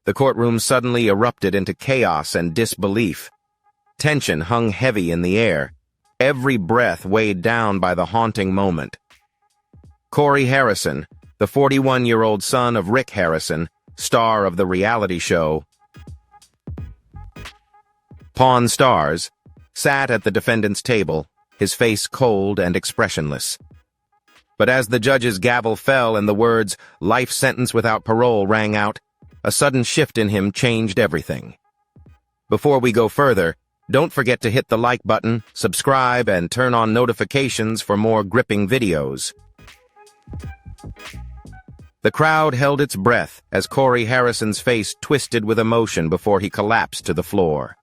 The courtroom suddenly erupted into chaos and disbelief. Tension hung heavy in the air, every breath weighed down by the haunting moment. Cory Harrison, the 41-year-old son of Rick Harrison, star of the reality show Pawn Stars, sat at the defendant's table, his face cold and expressionless. But as the judge's gavel fell and the words, "life sentence without parole," rang out, a sudden shift in him changed everything. Before we go further, don't forget to hit the like button, subscribe, and turn on notifications for more gripping videos. The crowd held its breath as Cory Harrison's face twisted with emotion before he collapsed to the floor.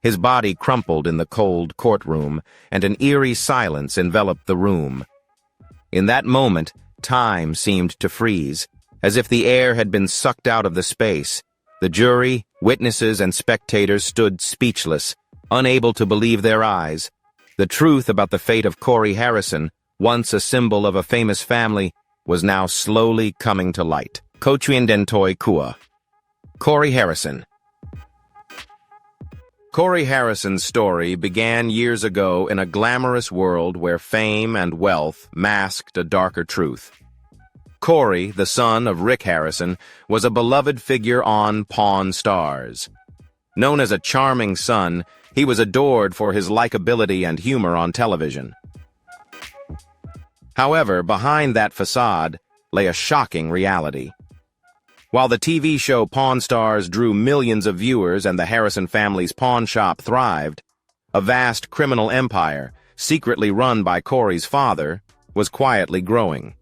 His body crumpled in the cold courtroom, and an eerie silence enveloped the room. In that moment, time seemed to freeze, as if the air had been sucked out of the space. The jury, witnesses, and spectators stood speechless, unable to believe their eyes. The truth about the fate of Cory Harrison, once a symbol of a famous family, was now slowly coming to light. Kochiendentoi Kua. Cory Harrison. Cory Harrison's story began years ago in a glamorous world where fame and wealth masked a darker truth. Cory, the son of Rick Harrison, was a beloved figure on Pawn Stars. Known as a charming son, he was adored for his likability and humor on television. However, behind that facade lay a shocking reality. While the TV show Pawn Stars drew millions of viewers and the Harrison family's pawn shop thrived, a vast criminal empire, secretly run by Cory's father, was quietly growing.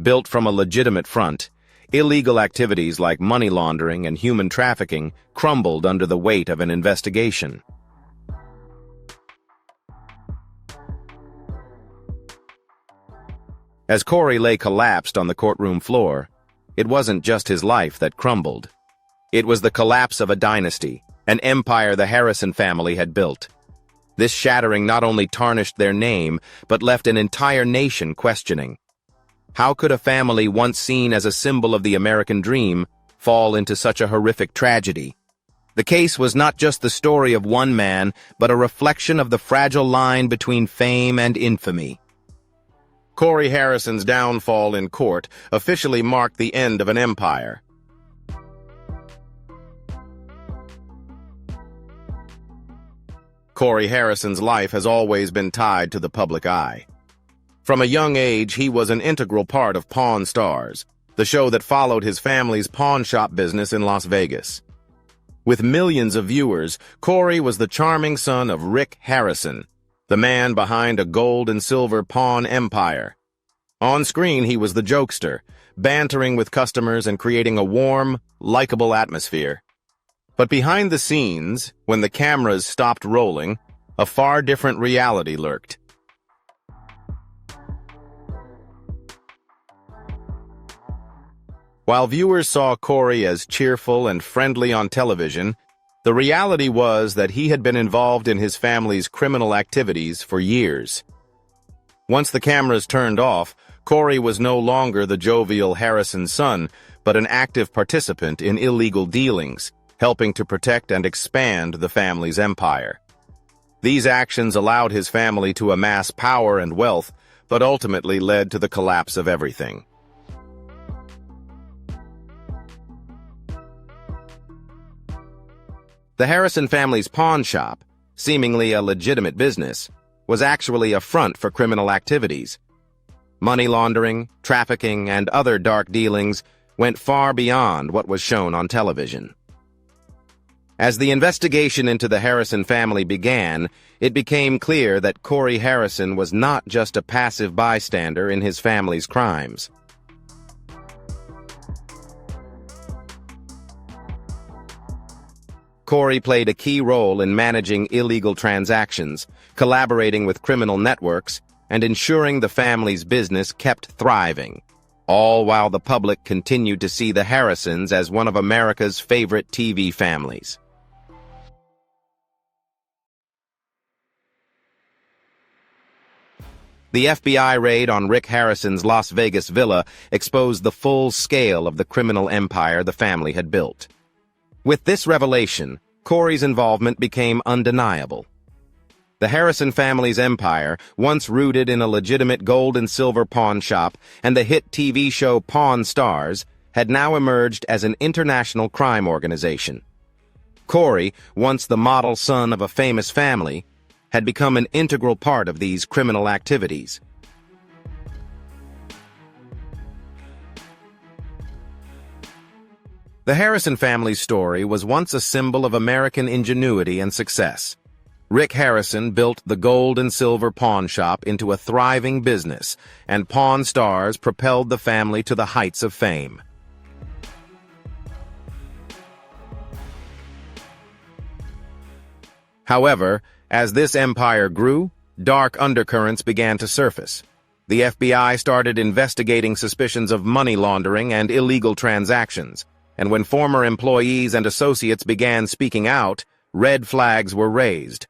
Built from a legitimate front, illegal activities like money laundering and human trafficking crumbled under the weight of an investigation. As Cory lay collapsed on the courtroom floor, it wasn't just his life that crumbled. It was the collapse of a dynasty, an empire the Harrison family had built. This shattering not only tarnished their name, but left an entire nation questioning. How could a family once seen as a symbol of the American dream fall into such a horrific tragedy? The case was not just the story of one man, but a reflection of the fragile line between fame and infamy. Cory Harrison's downfall in court officially marked the end of an empire. Cory Harrison's life has always been tied to the public eye. From a young age, he was an integral part of Pawn Stars, the show that followed his family's pawn shop business in Las Vegas. With millions of viewers, Cory was the charming son of Rick Harrison, the man behind a gold and silver pawn empire. On screen, he was the jokester, bantering with customers and creating a warm, likable atmosphere. But behind the scenes, when the cameras stopped rolling, a far different reality lurked. While viewers saw Cory as cheerful and friendly on television, the reality was that he had been involved in his family's criminal activities for years. Once the cameras turned off, Cory was no longer the jovial Harrison son, but an active participant in illegal dealings, helping to protect and expand the family's empire. These actions allowed his family to amass power and wealth, but ultimately led to the collapse of everything. The Harrison family's pawn shop, seemingly a legitimate business, was actually a front for criminal activities. Money laundering, trafficking, and other dark dealings went far beyond what was shown on television. As the investigation into the Harrison family began, it became clear that Cory Harrison was not just a passive bystander in his family's crimes. Cory played a key role in managing illegal transactions, collaborating with criminal networks, and ensuring the family's business kept thriving, all while the public continued to see the Harrisons as one of America's favorite TV families. The FBI raid on Rick Harrison's Las Vegas villa exposed the full scale of the criminal empire the family had built. With this revelation, Cory's involvement became undeniable. The Harrison family's empire, once rooted in a legitimate gold and silver pawn shop and the hit TV show Pawn Stars, had now emerged as an international crime organization. Cory, once the model son of a famous family, had become an integral part of these criminal activities. The Harrison family's story was once a symbol of American ingenuity and success. Rick Harrison built the gold and silver pawn shop into a thriving business, and Pawn Stars propelled the family to the heights of fame. However, as this empire grew, dark undercurrents began to surface. The FBI started investigating suspicions of money laundering and illegal transactions, and when former employees and associates began speaking out, red flags were raised.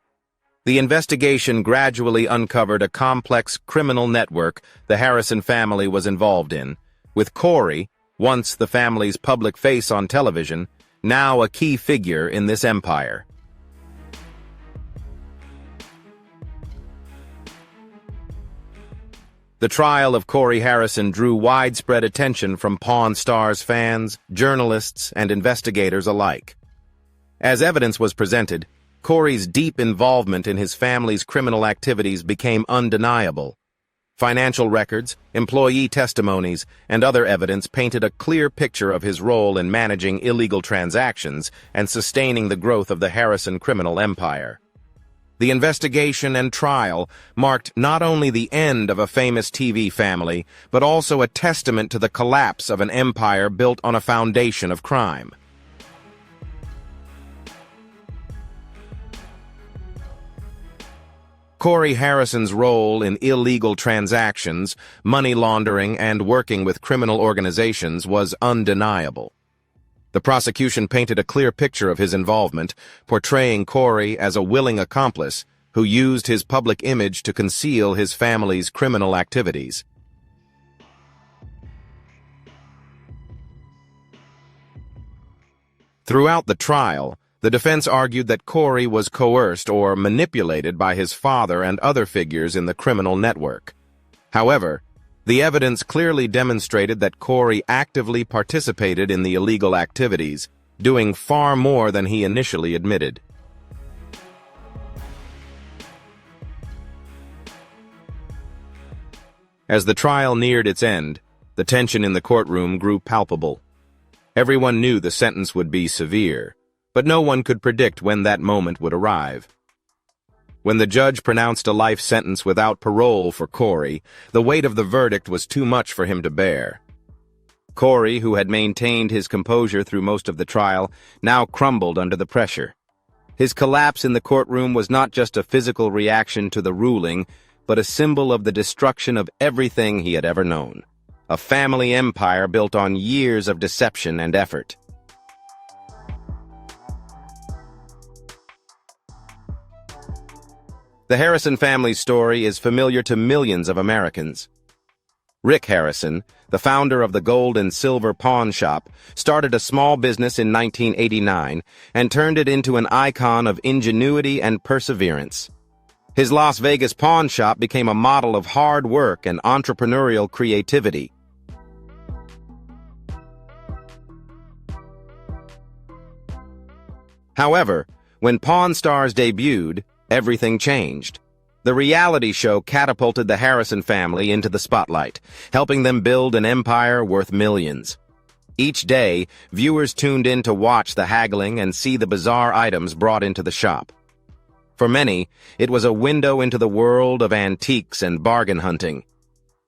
The investigation gradually uncovered a complex criminal network the Harrison family was involved in, with Cory, once the family's public face on television, now a key figure in this empire. The trial of Cory Harrison drew widespread attention from Pawn Stars fans, journalists, and investigators alike. As evidence was presented, Cory's deep involvement in his family's criminal activities became undeniable. Financial records, employee testimonies, and other evidence painted a clear picture of his role in managing illegal transactions and sustaining the growth of the Harrison criminal empire. The investigation and trial marked not only the end of a famous TV family, but also a testament to the collapse of an empire built on a foundation of crime. Cory Harrison's role in illegal transactions, money laundering, and working with criminal organizations was undeniable. The prosecution painted a clear picture of his involvement, portraying Cory as a willing accomplice who used his public image to conceal his family's criminal activities. Throughout the trial, the defense argued that Cory was coerced or manipulated by his father and other figures in the criminal network. However, the evidence clearly demonstrated that Cory actively participated in the illegal activities, doing far more than he initially admitted. As the trial neared its end, the tension in the courtroom grew palpable. Everyone knew the sentence would be severe, but no one could predict when that moment would arrive. When the judge pronounced a life sentence without parole for Cory, the weight of the verdict was too much for him to bear. Cory, who had maintained his composure through most of the trial, now crumbled under the pressure. His collapse in the courtroom was not just a physical reaction to the ruling, but a symbol of the destruction of everything he had ever known. A family empire built on years of deception and effort. The Harrison family's story is familiar to millions of Americans. Rick Harrison, the founder of the gold and silver pawn shop, started a small business in 1989 and turned it into an icon of ingenuity and perseverance. His Las Vegas pawn shop became a model of hard work and entrepreneurial creativity. However, when Pawn Stars debuted, everything changed. The reality show catapulted the Harrison family into the spotlight, helping them build an empire worth millions. Each day, viewers tuned in to watch the haggling and see the bizarre items brought into the shop. For many, it was a window into the world of antiques and bargain hunting.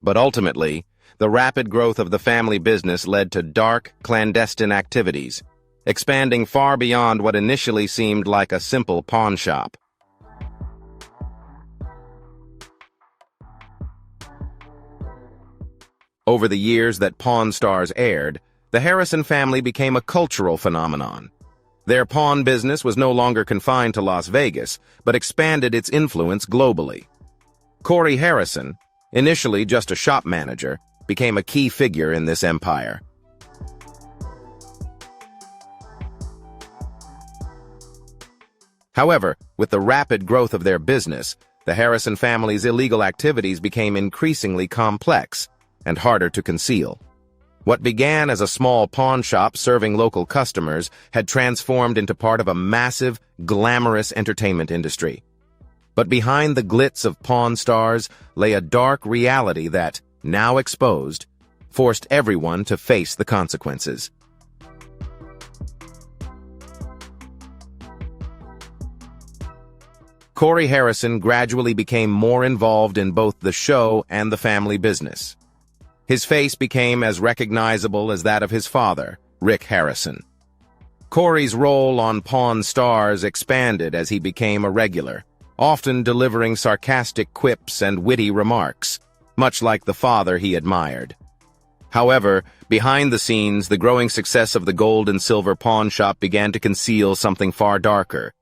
But ultimately, the rapid growth of the family business led to dark, clandestine activities, expanding far beyond what initially seemed like a simple pawn shop. Over the years that Pawn Stars aired, the Harrison family became a cultural phenomenon. Their pawn business was no longer confined to Las Vegas, but expanded its influence globally. Cory Harrison, initially just a shop manager, became a key figure in this empire. However, with the rapid growth of their business, the Harrison family's illegal activities became increasingly complex and harder to conceal. What began as a small pawn shop serving local customers had transformed into part of a massive, glamorous entertainment industry. But behind the glitz of Pawn Stars lay a dark reality that, now exposed, forced everyone to face the consequences. Cory Harrison gradually became more involved in both the show and the family business. His face became as recognizable as that of his father, Rick Harrison. Cory's role on Pawn Stars expanded as he became a regular, often delivering sarcastic quips and witty remarks, much like the father he admired. However, behind the scenes, the growing success of the gold and silver pawn shop began to conceal something far darker.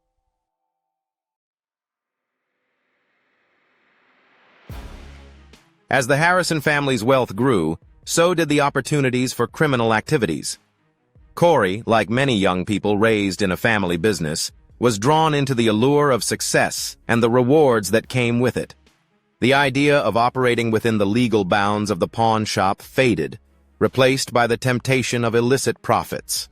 As the Harrison family's wealth grew, so did the opportunities for criminal activities. Cory, like many young people raised in a family business, was drawn into the allure of success and the rewards that came with it. The idea of operating within the legal bounds of the pawn shop faded, replaced by the temptation of illicit profits.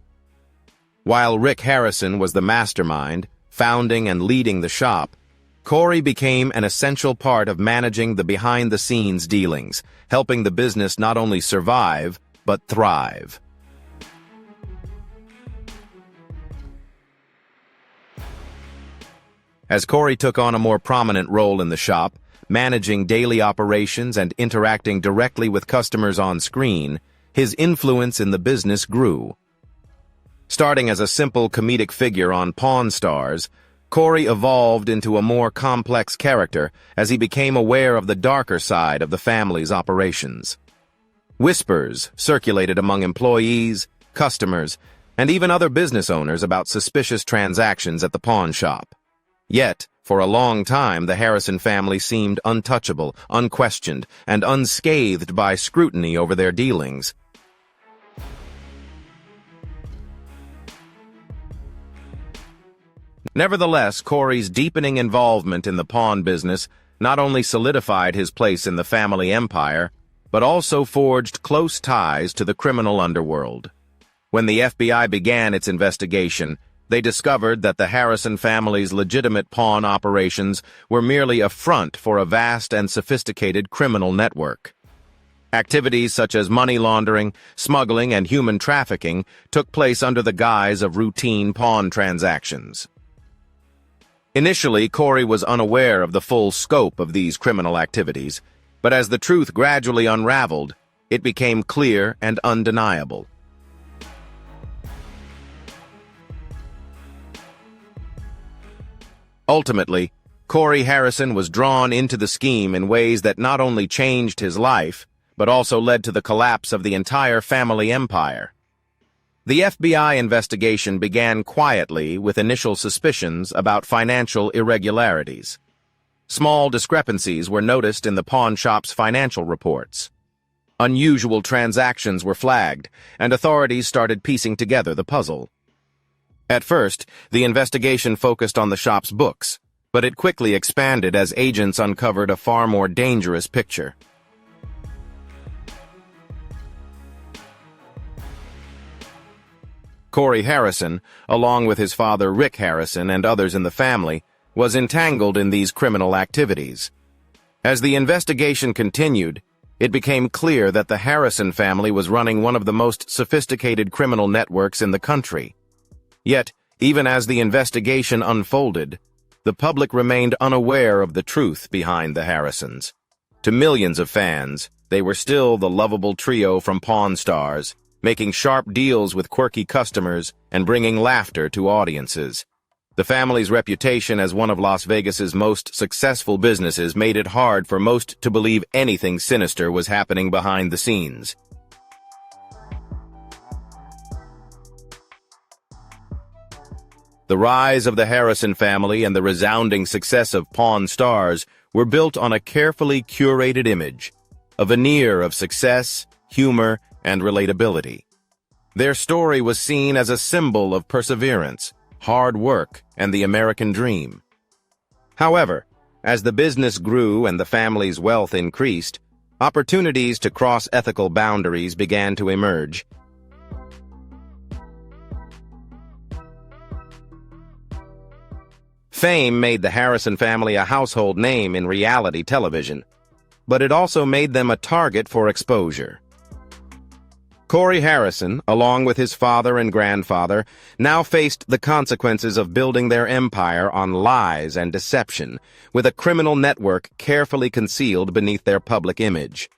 While Rick Harrison was the mastermind, founding and leading the shop, Cory became an essential part of managing the behind-the-scenes dealings, helping the business not only survive, but thrive. As Cory took on a more prominent role in the shop, managing daily operations and interacting directly with customers on screen, his influence in the business grew. Starting as a simple comedic figure on Pawn Stars, Cory evolved into a more complex character as he became aware of the darker side of the family's operations. Whispers circulated among employees, customers, and even other business owners about suspicious transactions at the pawn shop. Yet, for a long time, the Harrison family seemed untouchable, unquestioned, and unscathed by scrutiny over their dealings. Nevertheless, Cory's deepening involvement in the pawn business not only solidified his place in the family empire, but also forged close ties to the criminal underworld. When the FBI began its investigation, they discovered that the Harrison family's legitimate pawn operations were merely a front for a vast and sophisticated criminal network. Activities such as money laundering, smuggling, and human trafficking took place under the guise of routine pawn transactions. Initially, Cory was unaware of the full scope of these criminal activities, but as the truth gradually unraveled, it became clear and undeniable. Ultimately, Cory Harrison was drawn into the scheme in ways that not only changed his life, but also led to the collapse of the entire family empire. The FBI investigation began quietly with initial suspicions about financial irregularities. Small discrepancies were noticed in the pawn shop's financial reports. Unusual transactions were flagged, and authorities started piecing together the puzzle. At first, the investigation focused on the shop's books, but it quickly expanded as agents uncovered a far more dangerous picture. Cory Harrison, along with his father Rick Harrison and others in the family, was entangled in these criminal activities. As the investigation continued, it became clear that the Harrison family was running one of the most sophisticated criminal networks in the country. Yet, even as the investigation unfolded, the public remained unaware of the truth behind the Harrisons. To millions of fans, they were still the lovable trio from Pawn Stars, making sharp deals with quirky customers and bringing laughter to audiences. The family's reputation as one of Las Vegas's most successful businesses made it hard for most to believe anything sinister was happening behind the scenes. The rise of the Harrison family and the resounding success of Pawn Stars were built on a carefully curated image, a veneer of success, humor, and relatability. Their story was seen as a symbol of perseverance, hard work, and the American dream. However, as the business grew and the family's wealth increased, opportunities to cross ethical boundaries began to emerge. Fame made the Harrison family a household name in reality television, but it also made them a target for exposure. Cory Harrison, along with his father and grandfather, now faced the consequences of building their empire on lies and deception, with a criminal network carefully concealed beneath their public image.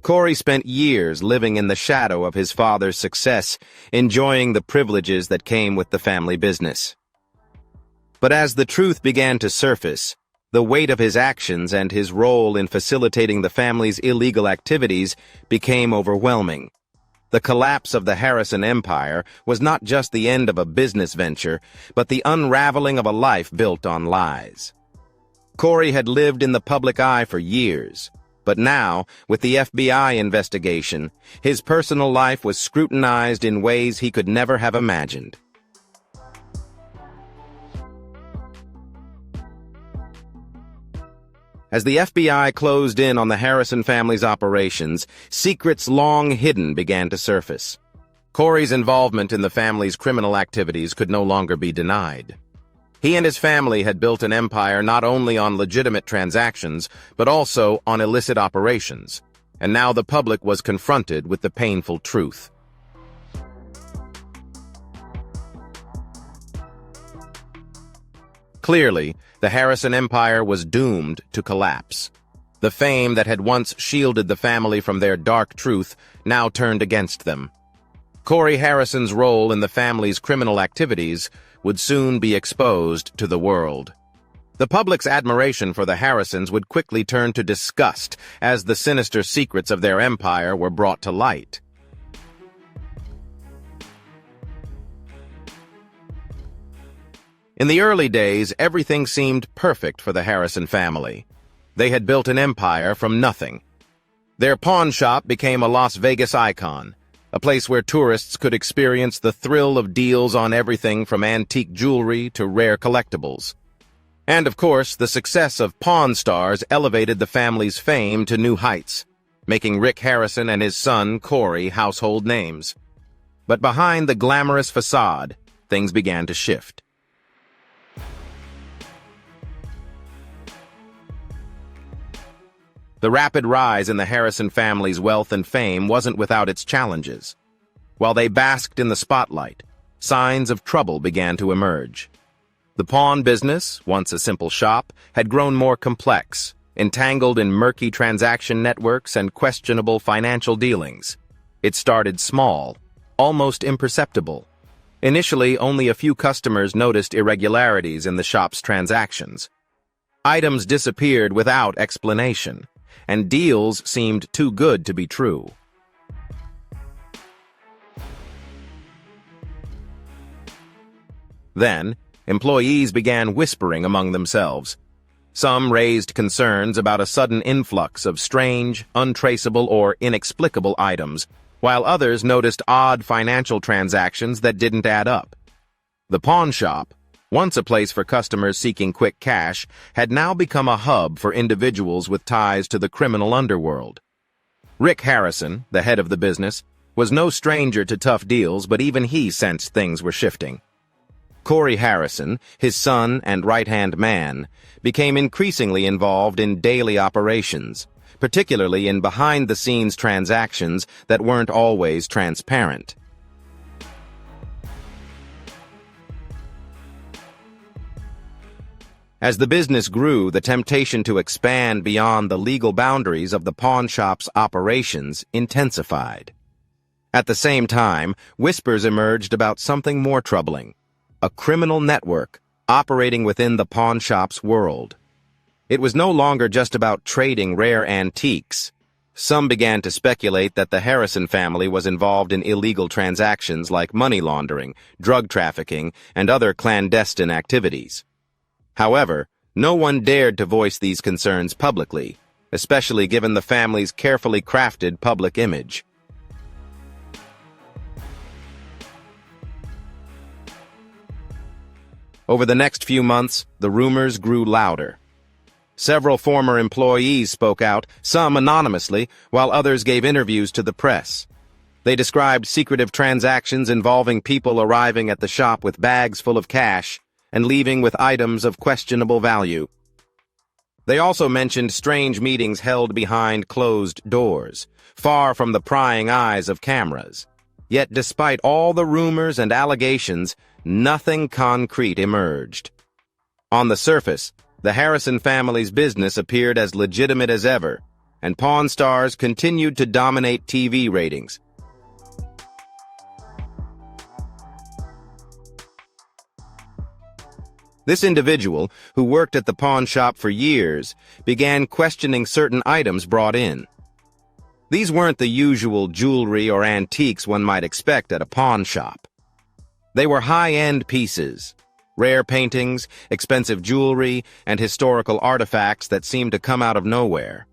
Cory spent years living in the shadow of his father's success, enjoying the privileges that came with the family business. But as the truth began to surface, the weight of his actions and his role in facilitating the family's illegal activities became overwhelming. The collapse of the Harrison empire was not just the end of a business venture, but the unraveling of a life built on lies. Cory had lived in the public eye for years, but now, with the FBI investigation, his personal life was scrutinized in ways he could never have imagined. As the FBI closed in on the Harrison family's operations, secrets long hidden began to surface. Cory's involvement in the family's criminal activities could no longer be denied. He and his family had built an empire not only on legitimate transactions, but also on illicit operations, and now the public was confronted with the painful truth. Clearly, the Harrison empire was doomed to collapse. The fame that had once shielded the family from their dark truth now turned against them. Cory Harrison's role in the family's criminal activities would soon be exposed to the world. The public's admiration for the Harrisons would quickly turn to disgust as the sinister secrets of their empire were brought to light. In the early days, everything seemed perfect for the Harrison family. They had built an empire from nothing. Their pawn shop became a Las Vegas icon, a place where tourists could experience the thrill of deals on everything from antique jewelry to rare collectibles. And of course, the success of Pawn Stars elevated the family's fame to new heights, making Rick Harrison and his son, Cory, household names. But behind the glamorous facade, things began to shift. The rapid rise in the Harrison family's wealth and fame wasn't without its challenges. While they basked in the spotlight, signs of trouble began to emerge. The pawn business, once a simple shop, had grown more complex, entangled in murky transaction networks and questionable financial dealings. It started small, almost imperceptible. Initially, only a few customers noticed irregularities in the shop's transactions. Items disappeared without explanation, and deals seemed too good to be true. Then, employees began whispering among themselves. Some raised concerns about a sudden influx of strange, untraceable, or inexplicable items, while others noticed odd financial transactions that didn't add up. The pawn shop, once a place for customers seeking quick cash, had now become a hub for individuals with ties to the criminal underworld. Rick Harrison, the head of the business, was no stranger to tough deals, but even he sensed things were shifting. Cory Harrison, his son and right-hand man, became increasingly involved in daily operations, particularly in behind-the-scenes transactions that weren't always transparent. As the business grew, the temptation to expand beyond the legal boundaries of the pawn shop's operations intensified. At the same time, whispers emerged about something more troubling: a criminal network operating within the pawn shop's world. It was no longer just about trading rare antiques. Some began to speculate that the Harrison family was involved in illegal transactions like money laundering, drug trafficking, and other clandestine activities. However, no one dared to voice these concerns publicly, especially given the family's carefully crafted public image. Over the next few months, the rumors grew louder. Several former employees spoke out, some anonymously, while others gave interviews to the press. They described secretive transactions involving people arriving at the shop with bags full of cash and leaving with items of questionable value. They also mentioned strange meetings held behind closed doors, far from the prying eyes of cameras. Yet despite all the rumors and allegations, nothing concrete emerged. On the surface, the Harrison family's business appeared as legitimate as ever, and Pawn Stars continued to dominate TV ratings. This individual, who worked at the pawn shop for years, began questioning certain items brought in. These weren't the usual jewelry or antiques one might expect at a pawn shop. They were high-end pieces, rare paintings, expensive jewelry, and historical artifacts that seemed to come out of nowhere.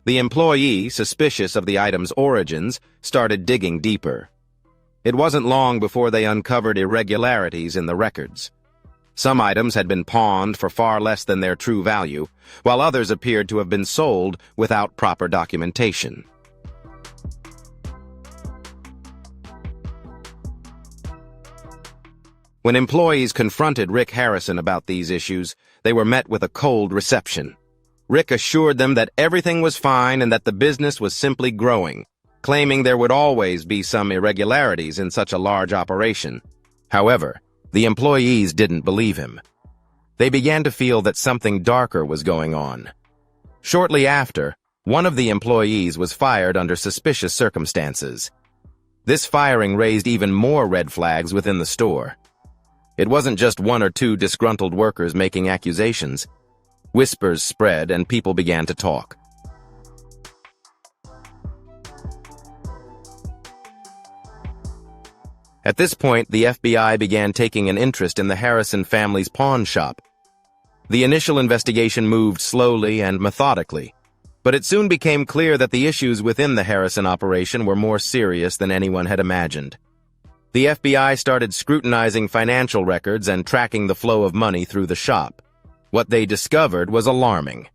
The employee, suspicious of the item's origins, started digging deeper. It wasn't long before they uncovered irregularities in the records. Some items had been pawned for far less than their true value, while others appeared to have been sold without proper documentation. When employees confronted Rick Harrison about these issues, they were met with a cold reception. Rick assured them that everything was fine and that the business was simply growing, claiming there would always be some irregularities in such a large operation. However, the employees didn't believe him. They began to feel that something darker was going on. Shortly after, one of the employees was fired under suspicious circumstances. This firing raised even more red flags within the store. It wasn't just one or two disgruntled workers making accusations. Whispers spread and people began to talk. At this point, the FBI began taking an interest in the Harrison family's pawn shop. The initial investigation moved slowly and methodically, but it soon became clear that the issues within the Harrison operation were more serious than anyone had imagined. The FBI started scrutinizing financial records and tracking the flow of money through the shop. What they discovered was alarming.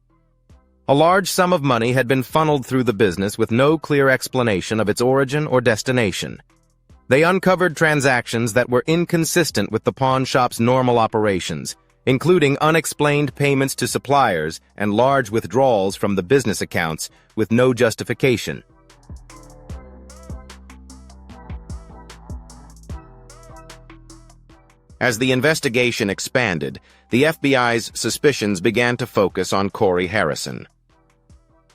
A large sum of money had been funneled through the business with no clear explanation of its origin or destination. They uncovered transactions that were inconsistent with the pawn shop's normal operations, including unexplained payments to suppliers and large withdrawals from the business accounts with no justification. As the investigation expanded, the FBI's suspicions began to focus on Cory Harrison.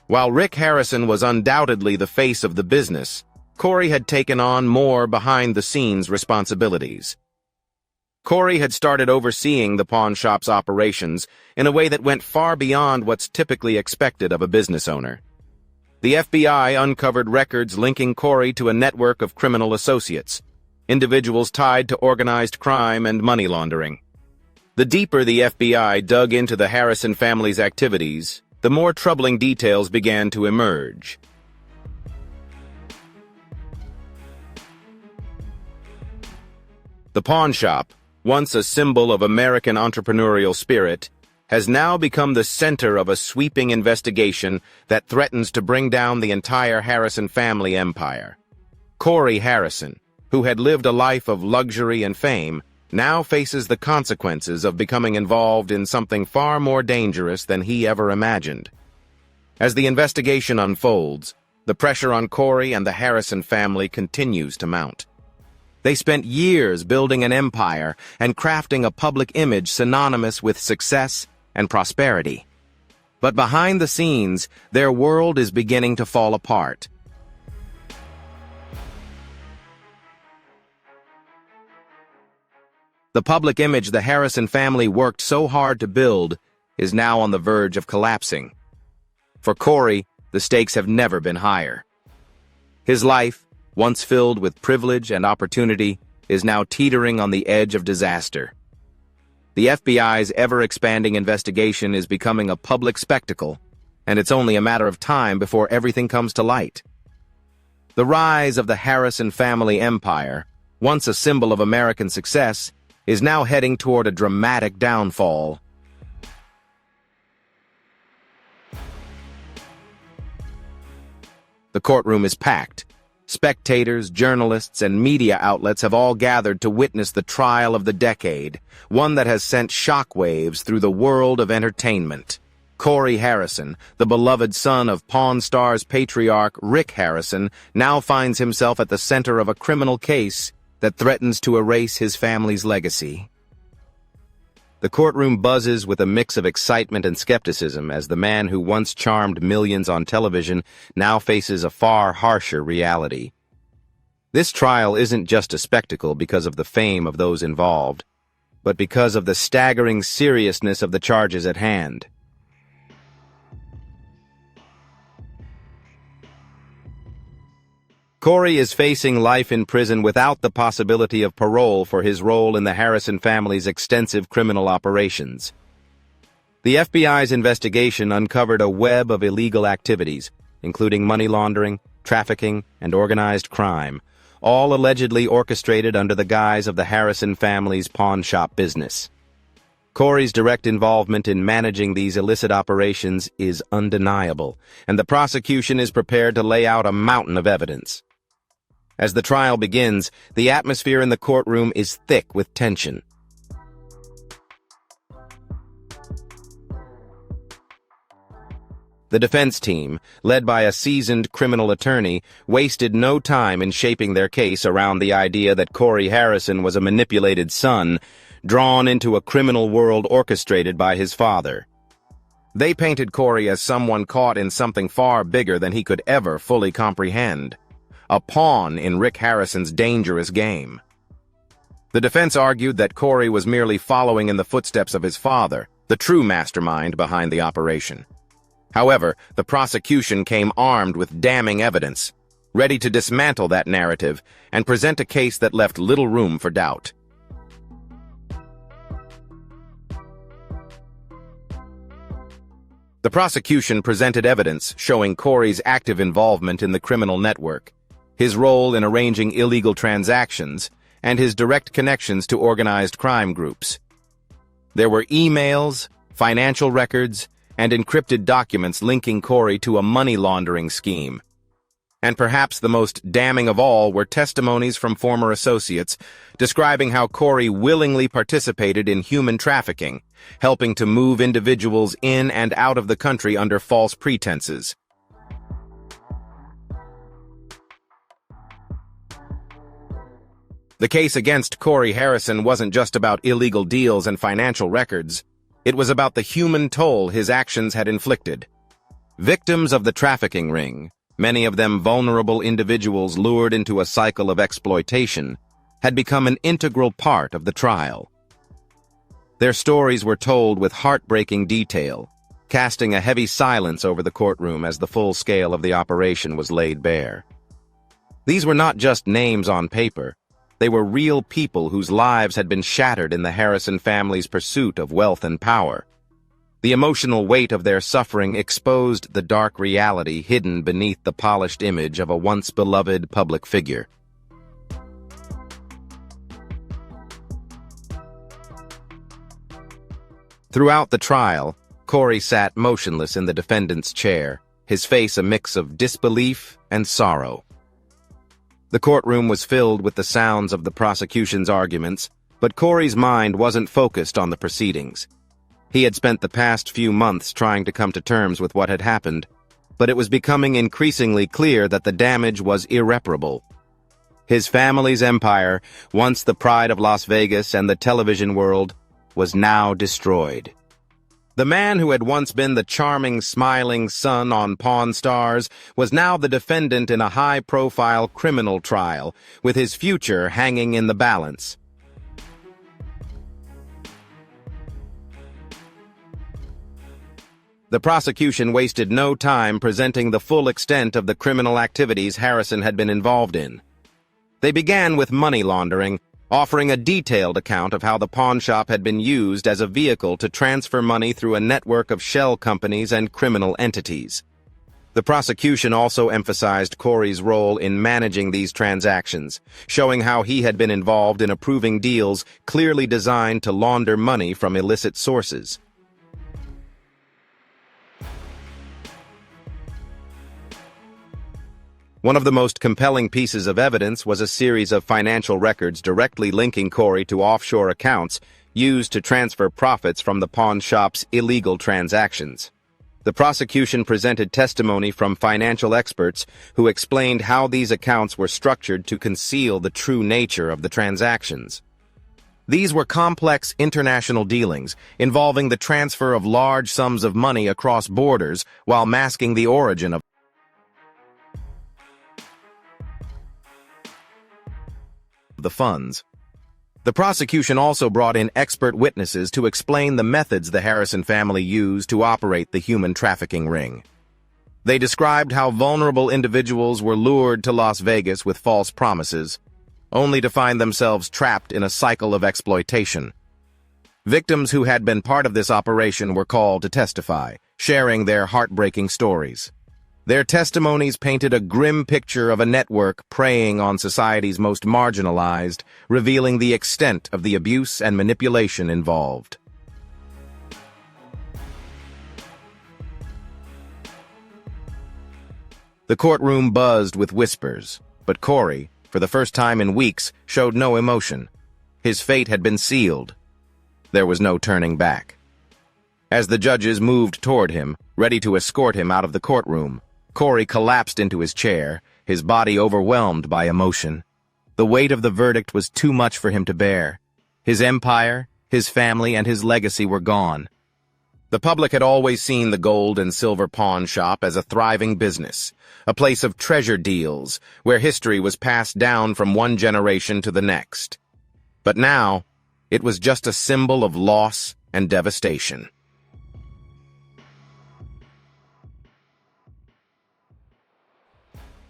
While Rick Harrison was undoubtedly the face of the business, Cory had taken on more behind-the-scenes responsibilities. Cory had started overseeing the pawn shop's operations in a way that went far beyond what's typically expected of a business owner. The FBI uncovered records linking Cory to a network of criminal associates, individuals tied to organized crime and money laundering. The deeper the FBI dug into the Harrison family's activities, the more troubling details began to emerge. The pawn shop, once a symbol of American entrepreneurial spirit, has now become the center of a sweeping investigation that threatens to bring down the entire Harrison family empire. Cory Harrison, who had lived a life of luxury and fame, now faces the consequences of becoming involved in something far more dangerous than he ever imagined. As the investigation unfolds, the pressure on Cory and the Harrison family continues to mount. They spent years building an empire and crafting a public image synonymous with success and prosperity. But behind the scenes, their world is beginning to fall apart. The public image the Harrison family worked so hard to build is now on the verge of collapsing. For Cory, the stakes have never been higher. His life, once filled with privilege and opportunity, is now teetering on the edge of disaster. The FBI's ever-expanding investigation is becoming a public spectacle, and it's only a matter of time before everything comes to light. The rise of the Harrison family empire, once a symbol of American success, is now heading toward a dramatic downfall. The courtroom is packed. Spectators, journalists, and media outlets have all gathered to witness the trial of the decade, one that has sent shockwaves through the world of entertainment. Cory Harrison, the beloved son of Pawn Stars patriarch Rick Harrison, now finds himself at the center of a criminal case that threatens to erase his family's legacy. The courtroom buzzes with a mix of excitement and skepticism as the man who once charmed millions on television now faces a far harsher reality. This trial isn't just a spectacle because of the fame of those involved, but because of the staggering seriousness of the charges at hand. Cory is facing life in prison without the possibility of parole for his role in the Harrison family's extensive criminal operations. The FBI's investigation uncovered a web of illegal activities, including money laundering, trafficking, and organized crime, all allegedly orchestrated under the guise of the Harrison family's pawn shop business. Cory's direct involvement in managing these illicit operations is undeniable, and the prosecution is prepared to lay out a mountain of evidence. As the trial begins, the atmosphere in the courtroom is thick with tension. The defense team, led by a seasoned criminal attorney, wasted no time in shaping their case around the idea that Cory Harrison was a manipulated son, drawn into a criminal world orchestrated by his father. They painted Cory as someone caught in something far bigger than he could ever fully comprehend. A pawn in Rick Harrison's dangerous game. The defense argued that Cory was merely following in the footsteps of his father, the true mastermind behind the operation. However, the prosecution came armed with damning evidence, ready to dismantle that narrative and present a case that left little room for doubt. The prosecution presented evidence showing Cory's active involvement in the criminal network, his role in arranging illegal transactions, and his direct connections to organized crime groups. There were emails, financial records, and encrypted documents linking Cory to a money laundering scheme. And perhaps the most damning of all were testimonies from former associates describing how Cory willingly participated in human trafficking, helping to move individuals in and out of the country under false pretenses. The case against Cory Harrison wasn't just about illegal deals and financial records. It was about the human toll his actions had inflicted. Victims of the trafficking ring, many of them vulnerable individuals lured into a cycle of exploitation, had become an integral part of the trial. Their stories were told with heartbreaking detail, casting a heavy silence over the courtroom as the full scale of the operation was laid bare. These were not just names on paper. They were real people whose lives had been shattered in the Harrison family's pursuit of wealth and power. The emotional weight of their suffering exposed the dark reality hidden beneath the polished image of a once-beloved public figure. Throughout the trial, Cory sat motionless in the defendant's chair, his face a mix of disbelief and sorrow. The courtroom was filled with the sounds of the prosecution's arguments, but Cory's mind wasn't focused on the proceedings. He had spent the past few months trying to come to terms with what had happened, but it was becoming increasingly clear that the damage was irreparable. His family's empire, once the pride of Las Vegas and the television world, was now destroyed. The man who had once been the charming, smiling son on Pawn Stars was now the defendant in a high-profile criminal trial, with his future hanging in the balance. The prosecution wasted no time presenting the full extent of the criminal activities Harrison had been involved in. They began with money laundering, offering a detailed account of how the pawn shop had been used as a vehicle to transfer money through a network of shell companies and criminal entities. The prosecution also emphasized Cory's role in managing these transactions, showing how he had been involved in approving deals clearly designed to launder money from illicit sources. One of the most compelling pieces of evidence was a series of financial records directly linking Cory to offshore accounts used to transfer profits from the pawn shop's illegal transactions. The prosecution presented testimony from financial experts who explained how these accounts were structured to conceal the true nature of the transactions. These were complex international dealings involving the transfer of large sums of money across borders while masking the origin of the funds. The prosecution also brought in expert witnesses to explain the methods the Harrison family used to operate the human trafficking ring. They described how vulnerable individuals were lured to Las Vegas with false promises, only to find themselves trapped in a cycle of exploitation. Victims who had been part of this operation were called to testify, sharing their heartbreaking stories. Their testimonies painted a grim picture of a network preying on society's most marginalized, revealing the extent of the abuse and manipulation involved. The courtroom buzzed with whispers, but Cory, for the first time in weeks, showed no emotion. His fate had been sealed. There was no turning back. As the judges moved toward him, ready to escort him out of the courtroom, Cory collapsed into his chair, his body overwhelmed by emotion. The weight of the verdict was too much for him to bear. His empire, his family, and his legacy were gone. The public had always seen the gold and silver pawn shop as a thriving business, a place of treasure deals, where history was passed down from one generation to the next. But now, it was just a symbol of loss and devastation.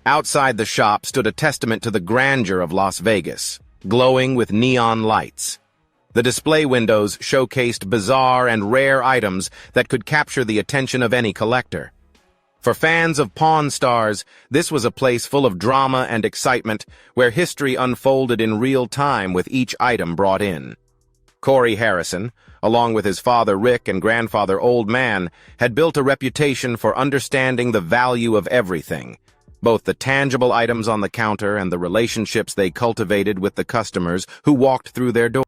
Outside the shop stood a testament to the grandeur of Las Vegas, glowing with neon lights. The display windows showcased bizarre and rare items that could capture the attention of any collector. For fans of Pawn Stars, this was a place full of drama and excitement, where history unfolded in real time with each item brought in. Cory Harrison, along with his father Rick and grandfather Old Man, had built a reputation for understanding the value of everything, both the tangible items on the counter and the relationships they cultivated with the customers who walked through their doors.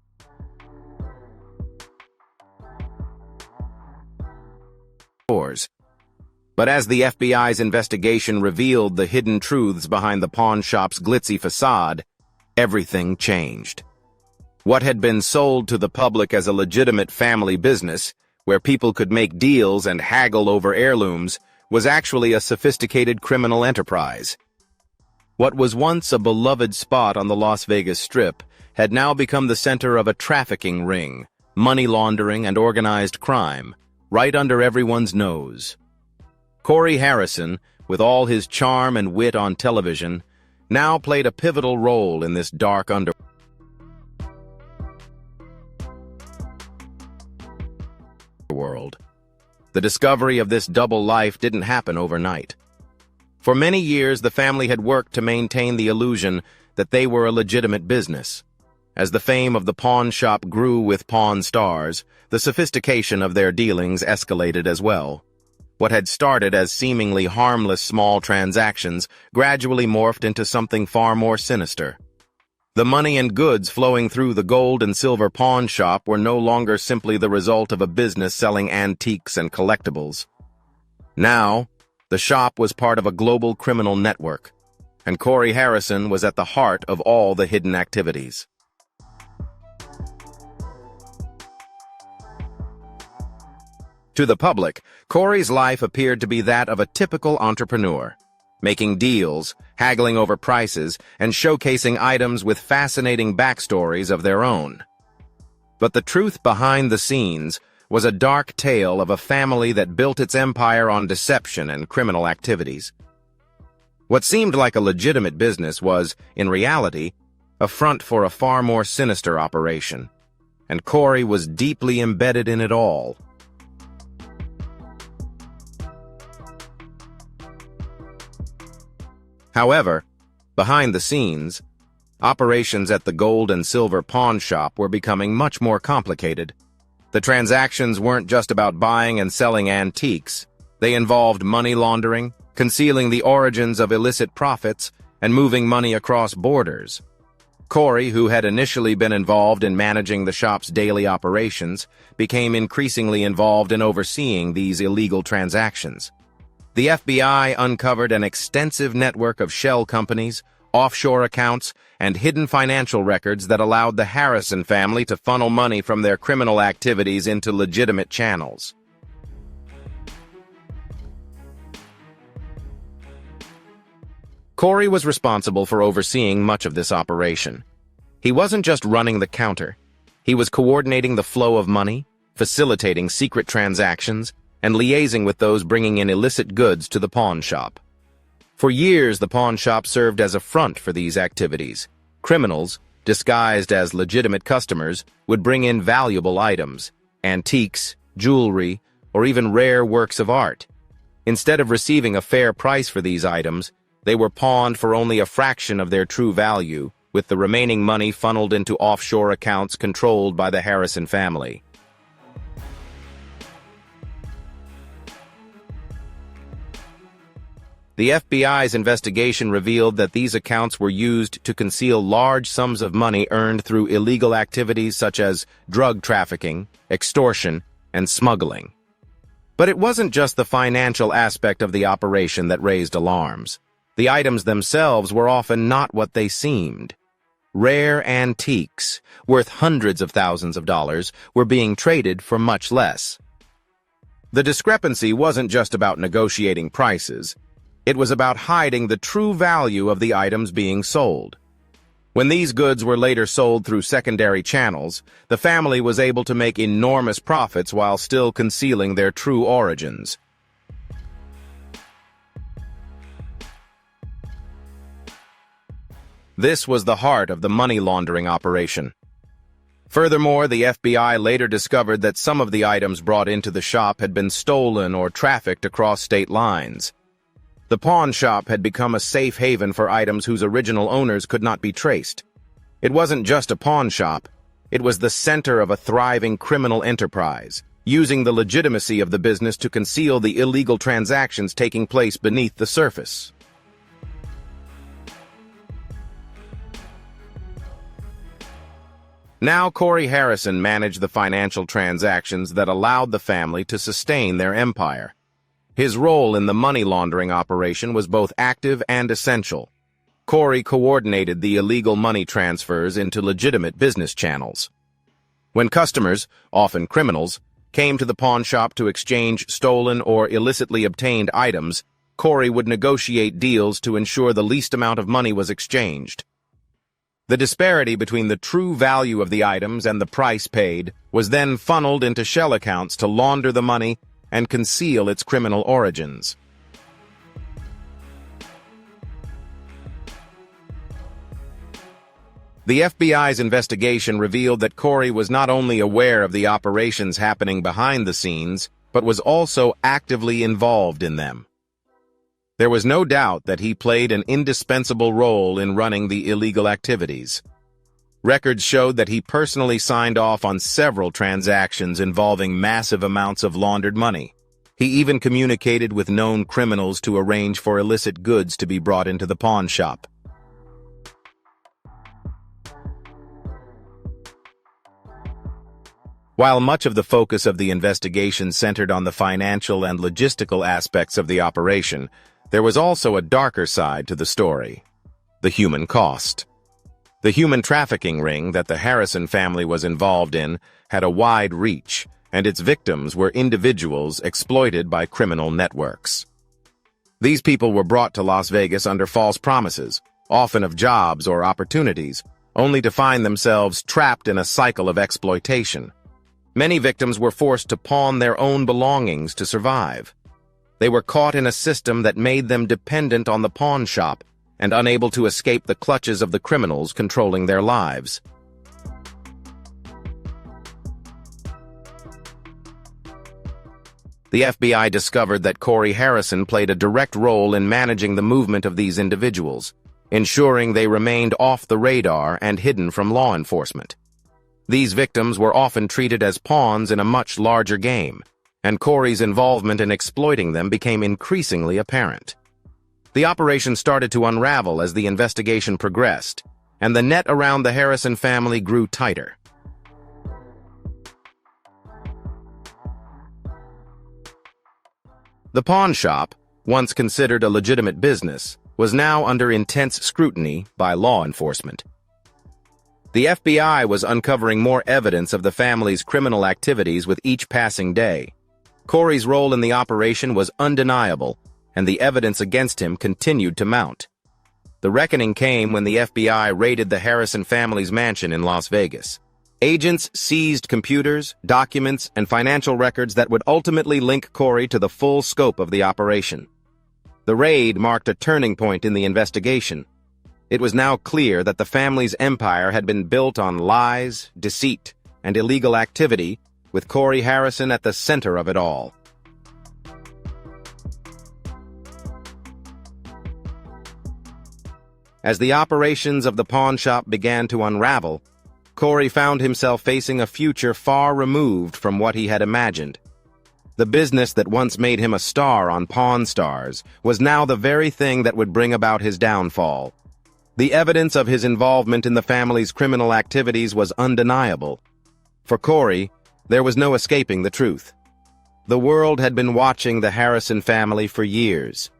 But as the FBI's investigation revealed the hidden truths behind the pawn shop's glitzy facade, everything changed. What had been sold to the public as a legitimate family business, where people could make deals and haggle over heirlooms, was actually a sophisticated criminal enterprise. What was once a beloved spot on the Las Vegas Strip had now become the center of a trafficking ring, money laundering, and organized crime, right under everyone's nose. Cory Harrison, with all his charm and wit on television, now played a pivotal role in this dark underworld. The discovery of this double life didn't happen overnight. For many years, the family had worked to maintain the illusion that they were a legitimate business. As the fame of the pawn shop grew with Pawn Stars, the sophistication of their dealings escalated as well. What had started as seemingly harmless small transactions gradually morphed into something far more sinister. The money and goods flowing through the gold and silver pawn shop were no longer simply the result of a business selling antiques and collectibles. Now, the shop was part of a global criminal network, and Cory Harrison was at the heart of all the hidden activities. To the public, Cory's life appeared to be that of a typical entrepreneur, making deals, haggling over prices, and showcasing items with fascinating backstories of their own. But the truth behind the scenes was a dark tale of a family that built its empire on deception and criminal activities. What seemed like a legitimate business was, in reality, a front for a far more sinister operation, and Cory was deeply embedded in it all. However, behind the scenes, operations at the gold and silver pawn shop were becoming much more complicated. The transactions weren't just about buying and selling antiques. They involved money laundering, concealing the origins of illicit profits, and moving money across borders. Cory, who had initially been involved in managing the shop's daily operations, became increasingly involved in overseeing these illegal transactions. The FBI uncovered an extensive network of shell companies, offshore accounts, and hidden financial records that allowed the Harrison family to funnel money from their criminal activities into legitimate channels. Cory was responsible for overseeing much of this operation. He wasn't just running the counter. He was coordinating the flow of money, facilitating secret transactions, and liaising with those bringing in illicit goods to the pawn shop. For years, the pawn shop served as a front for these activities. Criminals, disguised as legitimate customers, would bring in valuable items, antiques, jewelry, or even rare works of art. Instead of receiving a fair price for these items, they were pawned for only a fraction of their true value, with the remaining money funneled into offshore accounts controlled by the Harrison family. The FBI's investigation revealed that these accounts were used to conceal large sums of money earned through illegal activities such as drug trafficking, extortion, and smuggling. But it wasn't just the financial aspect of the operation that raised alarms. The items themselves were often not what they seemed. Rare antiques, worth hundreds of thousands of dollars, were being traded for much less. The discrepancy wasn't just about negotiating prices. It was about hiding the true value of the items being sold. When these goods were later sold through secondary channels, the family was able to make enormous profits while still concealing their true origins. This was the heart of the money laundering operation. Furthermore, the FBI later discovered that some of the items brought into the shop had been stolen or trafficked across state lines. The pawn shop had become a safe haven for items whose original owners could not be traced. It wasn't just a pawn shop. It was the center of a thriving criminal enterprise, using the legitimacy of the business to conceal the illegal transactions taking place beneath the surface. Now Cory Harrison managed the financial transactions that allowed the family to sustain their empire. His role in the money laundering operation was both active and essential. Cory coordinated the illegal money transfers into legitimate business channels. When customers, often criminals, came to the pawn shop to exchange stolen or illicitly obtained items, Cory would negotiate deals to ensure the least amount of money was exchanged. The disparity between the true value of the items and the price paid was then funneled into shell accounts to launder the money and conceal its criminal origins. The FBI's investigation revealed that Cory was not only aware of the operations happening behind the scenes, but was also actively involved in them. There was no doubt that he played an indispensable role in running the illegal activities. Records showed that he personally signed off on several transactions involving massive amounts of laundered money. He even communicated with known criminals to arrange for illicit goods to be brought into the pawn shop. While much of the focus of the investigation centered on the financial and logistical aspects of the operation, there was also a darker side to the story: the human cost. The human trafficking ring that the Harrison family was involved in had a wide reach, and its victims were individuals exploited by criminal networks. These people were brought to Las Vegas under false promises, often of jobs or opportunities, only to find themselves trapped in a cycle of exploitation. Many victims were forced to pawn their own belongings to survive. They were caught in a system that made them dependent on the pawn shop and unable to escape the clutches of the criminals controlling their lives. The FBI discovered that Cory Harrison played a direct role in managing the movement of these individuals, ensuring they remained off the radar and hidden from law enforcement. These victims were often treated as pawns in a much larger game, and Cory's involvement in exploiting them became increasingly apparent. The operation started to unravel as the investigation progressed, and the net around the Harrison family grew tighter. The pawn shop, once considered a legitimate business, was now under intense scrutiny by law enforcement. The FBI was uncovering more evidence of the family's criminal activities with each passing day. Cory's role in the operation was undeniable, and the evidence against him continued to mount. The reckoning came when the FBI raided the Harrison family's mansion in Las Vegas. Agents seized computers, documents, and financial records that would ultimately link Cory to the full scope of the operation. The raid marked a turning point in the investigation. It was now clear that the family's empire had been built on lies, deceit, and illegal activity, with Cory Harrison at the center of it all. As the operations of the pawn shop began to unravel, Cory found himself facing a future far removed from what he had imagined. The business that once made him a star on Pawn Stars was now the very thing that would bring about his downfall. The evidence of his involvement in the family's criminal activities was undeniable. For Cory, there was no escaping the truth. The world had been watching the Harrison family for years.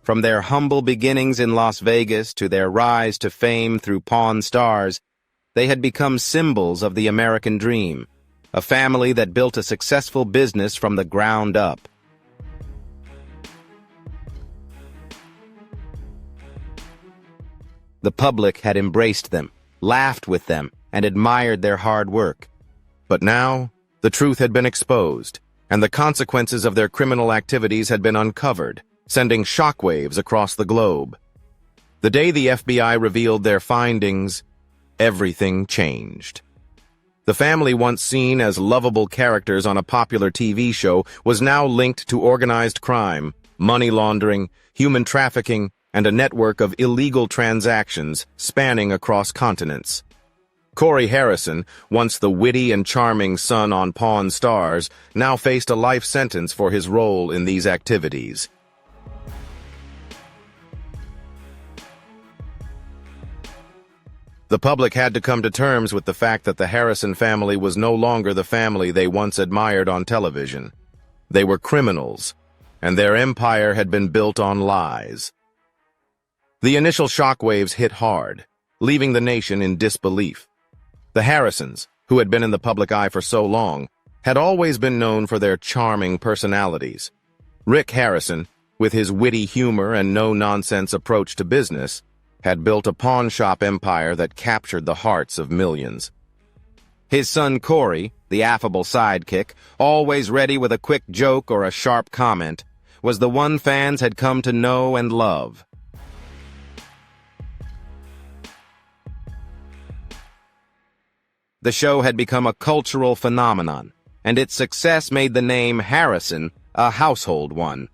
From their humble beginnings in Las Vegas to their rise to fame through Pawn Stars, they had become symbols of the American dream, a family that built a successful business from the ground up. The public had embraced them, laughed with them, and admired their hard work. But now, the truth had been exposed, and the consequences of their criminal activities had been uncovered, sending shockwaves across the globe. The day the FBI revealed their findings, everything changed. The family, once seen as lovable characters on a popular TV show, was now linked to organized crime, money laundering, human trafficking, and a network of illegal transactions spanning across continents. Cory Harrison, once the witty and charming son on Pawn Stars, now faced a life sentence for his role in these activities. The public had to come to terms with the fact that the Harrison family was no longer the family they once admired on television. They were criminals, and their empire had been built on lies. The initial shockwaves hit hard, leaving the nation in disbelief. The Harrisons, who had been in the public eye for so long, had always been known for their charming personalities. Rick Harrison, with his witty humor and no-nonsense approach to business, had built a pawn shop empire that captured the hearts of millions. His son Cory, the affable sidekick, always ready with a quick joke or a sharp comment, was the one fans had come to know and love. The show had become a cultural phenomenon, and its success made the name Harrison a household one.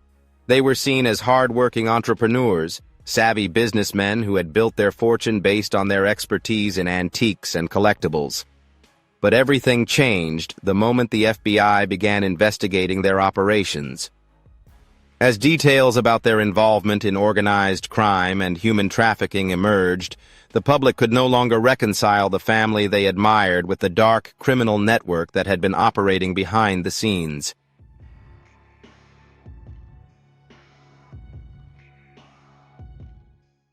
They were seen as hard-working entrepreneurs, savvy businessmen who had built their fortune based on their expertise in antiques and collectibles. But everything changed the moment the FBI began investigating their operations. As details about their involvement in organized crime and human trafficking emerged, the public could no longer reconcile the family they admired with the dark criminal network that had been operating behind the scenes.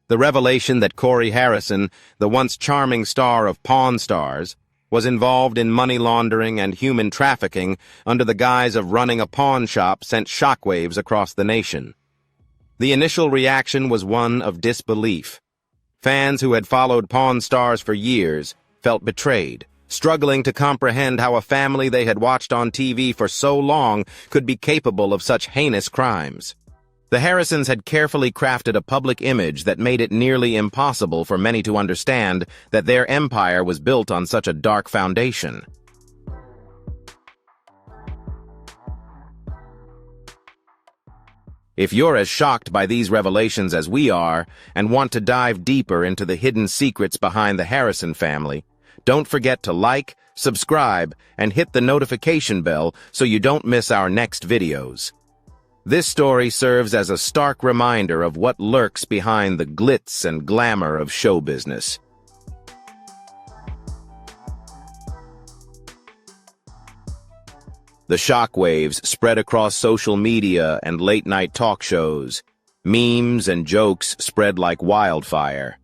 The revelation that Cory Harrison, the once charming star of Pawn Stars, was involved in money laundering and human trafficking under the guise of running a pawn shop sent shockwaves across the nation. The initial reaction was one of disbelief. Fans who had followed Pawn Stars for years felt betrayed, struggling to comprehend how a family they had watched on TV for so long could be capable of such heinous crimes. The Harrisons had carefully crafted a public image that made it nearly impossible for many to understand that their empire was built on such a dark foundation. If you're as shocked by these revelations as we are and want to dive deeper into the hidden secrets behind the Harrison family, don't forget to like, subscribe, and hit the notification bell so you don't miss our next videos. This story serves as a stark reminder of what lurks behind the glitz and glamour of show business. The shockwaves spread across social media and late-night talk shows. Memes and jokes spread like wildfire.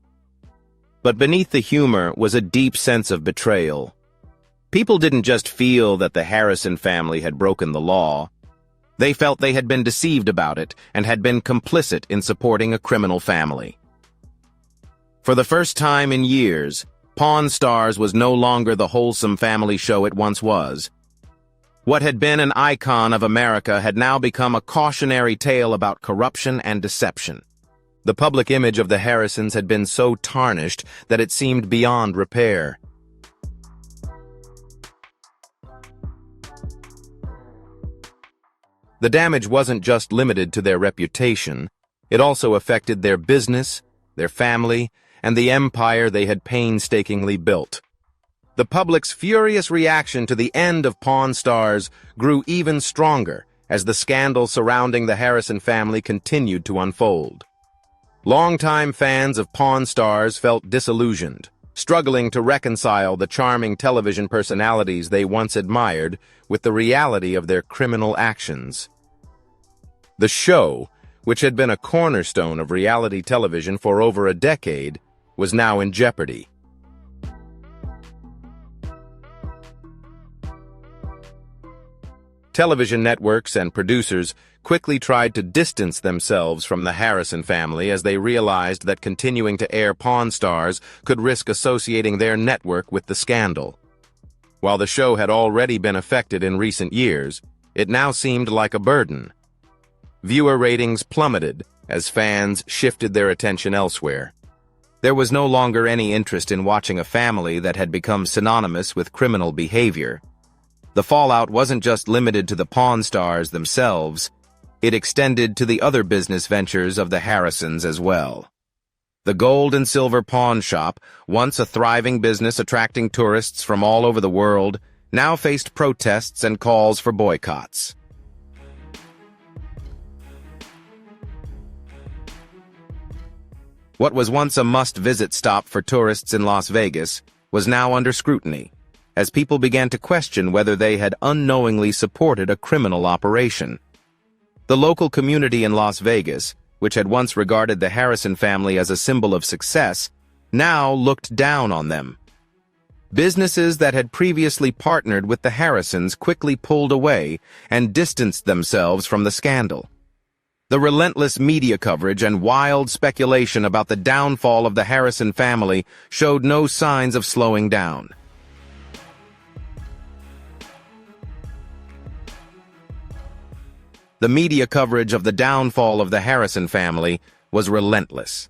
But beneath the humor was a deep sense of betrayal. People didn't just feel that the Harrison family had broken the law. They felt they had been deceived about it and had been complicit in supporting a criminal family. For the first time in years, Pawn Stars was no longer the wholesome family show it once was. What had been an icon of America had now become a cautionary tale about corruption and deception. The public image of the Harrisons had been so tarnished that it seemed beyond repair. The damage wasn't just limited to their reputation, it also affected their business, their family, and the empire they had painstakingly built. The public's furious reaction to the end of Pawn Stars grew even stronger as the scandal surrounding the Harrison family continued to unfold. Longtime fans of Pawn Stars felt disillusioned, struggling to reconcile the charming television personalities they once admired with the reality of their criminal actions. The show, which had been a cornerstone of reality television for over a decade, was now in jeopardy. Television networks and producers quickly tried to distance themselves from the Harrison family as they realized that continuing to air Pawn Stars could risk associating their network with the scandal. While the show had already been affected in recent years, it now seemed like a burden. Viewer ratings plummeted as fans shifted their attention elsewhere. There was no longer any interest in watching a family that had become synonymous with criminal behavior. The fallout wasn't just limited to the Pawn Stars themselves, it extended to the other business ventures of the Harrisons as well. The gold and silver pawn shop, once a thriving business attracting tourists from all over the world, now faced protests and calls for boycotts. What was once a must-visit stop for tourists in Las Vegas was now under scrutiny, as people began to question whether they had unknowingly supported a criminal operation. The local community in Las Vegas, which had once regarded the Harrison family as a symbol of success, now looked down on them. Businesses that had previously partnered with the Harrisons quickly pulled away and distanced themselves from the scandal. The relentless media coverage and wild speculation about the downfall of the Harrison family showed no signs of slowing down. The media coverage of the downfall of the Harrison family was relentless.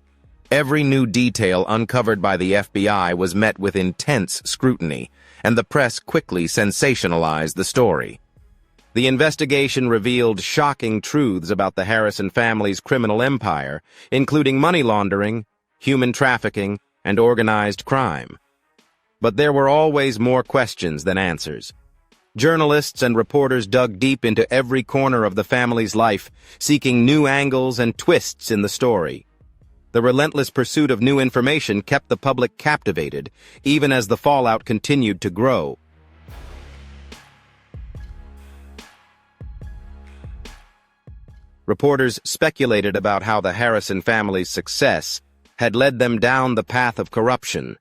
Every new detail uncovered by the FBI was met with intense scrutiny, and the press quickly sensationalized the story. The investigation revealed shocking truths about the Harrison family's criminal empire, including money laundering, human trafficking, and organized crime. But there were always more questions than answers. Journalists and reporters dug deep into every corner of the family's life, seeking new angles and twists in the story. The relentless pursuit of new information kept the public captivated, even as the fallout continued to grow. Reporters speculated about how the Harrison family's success had led them down the path of corruption.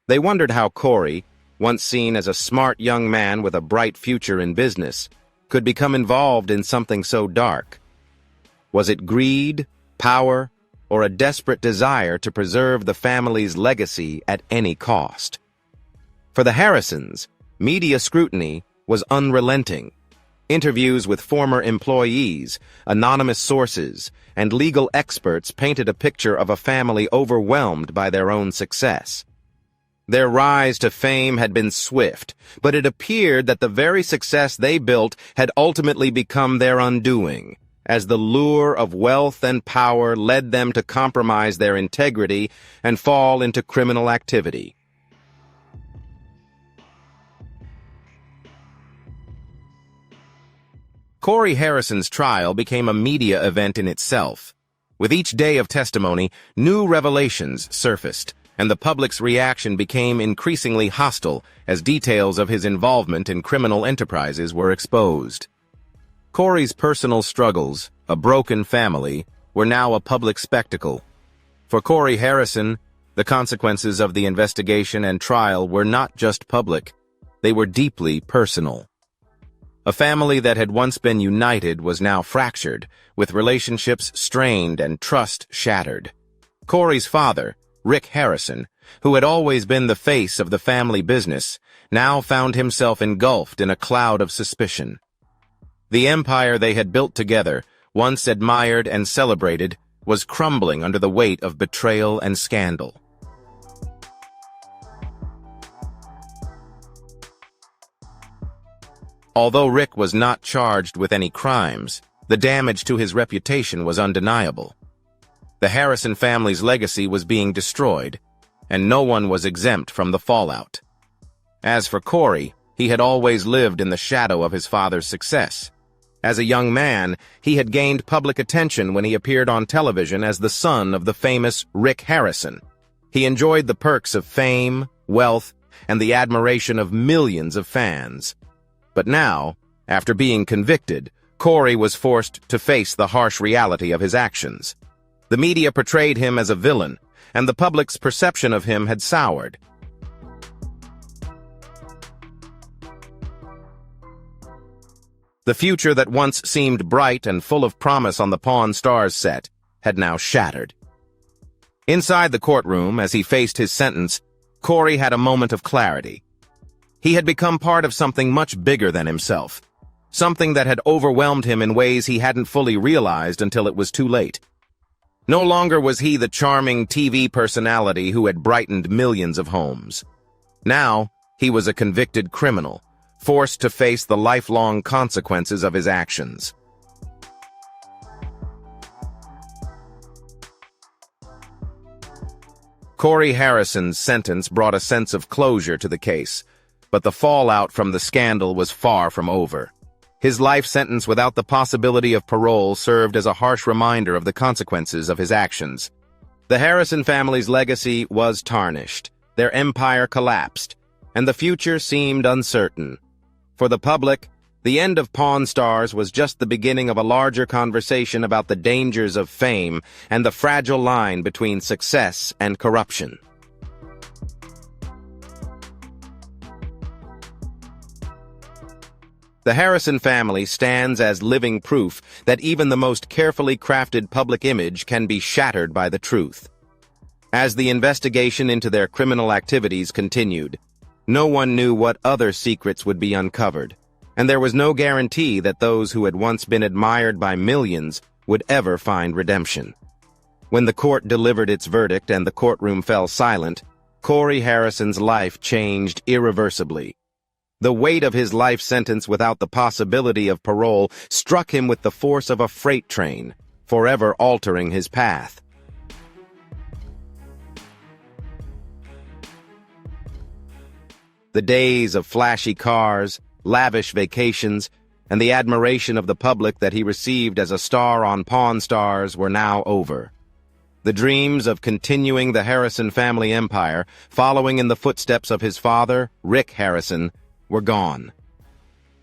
They wondered how Cory, once seen as a smart young man with a bright future in business, could become involved in something so dark. Was it greed, power, or a desperate desire to preserve the family's legacy at any cost? For the Harrisons, media scrutiny was unrelenting. Interviews with former employees, anonymous sources, and legal experts painted a picture of a family overwhelmed by their own success. Their rise to fame had been swift, but it appeared that the very success they built had ultimately become their undoing, as the lure of wealth and power led them to compromise their integrity and fall into criminal activity. Cory Harrison's trial became a media event in itself. With each day of testimony, new revelations surfaced, and the public's reaction became increasingly hostile as details of his involvement in criminal enterprises were exposed. Cory's personal struggles, a broken family, were now a public spectacle. For Cory Harrison, the consequences of the investigation and trial were not just public, they were deeply personal. A family that had once been united was now fractured, with relationships strained and trust shattered. Cory's father, Rick Harrison, who had always been the face of the family business, now found himself engulfed in a cloud of suspicion. The empire they had built together, once admired and celebrated, was crumbling under the weight of betrayal and scandal. Although Rick was not charged with any crimes, the damage to his reputation was undeniable. The Harrison family's legacy was being destroyed, and no one was exempt from the fallout. As for Cory, he had always lived in the shadow of his father's success. As a young man, he had gained public attention when he appeared on television as the son of the famous Rick Harrison. He enjoyed the perks of fame, wealth, and the admiration of millions of fans. But now, after being convicted, Cory was forced to face the harsh reality of his actions. The media portrayed him as a villain, and the public's perception of him had soured. The future that once seemed bright and full of promise on the Pawn Stars set had now shattered. Inside the courtroom, as he faced his sentence, Cory had a moment of clarity. He had become part of something much bigger than himself, something that had overwhelmed him in ways he hadn't fully realized until it was too late. No longer was he the charming TV personality who had brightened millions of homes. Now, he was a convicted criminal, forced to face the lifelong consequences of his actions. Cory Harrison's sentence brought a sense of closure to the case, but the fallout from the scandal was far from over. His life sentence without the possibility of parole served as a harsh reminder of the consequences of his actions. The Harrison family's legacy was tarnished, their empire collapsed, and the future seemed uncertain. For the public, the end of Pawn Stars was just the beginning of a larger conversation about the dangers of fame and the fragile line between success and corruption. The Harrison family stands as living proof that even the most carefully crafted public image can be shattered by the truth. As the investigation into their criminal activities continued, no one knew what other secrets would be uncovered, and there was no guarantee that those who had once been admired by millions would ever find redemption. When the court delivered its verdict and the courtroom fell silent, Cory Harrison's life changed irreversibly. The weight of his life sentence without the possibility of parole struck him with the force of a freight train, forever altering his path. The days of flashy cars, lavish vacations, and the admiration of the public that he received as a star on Pawn Stars were now over. The dreams of continuing the Harrison family empire, following in the footsteps of his father, Rick Harrison, were gone.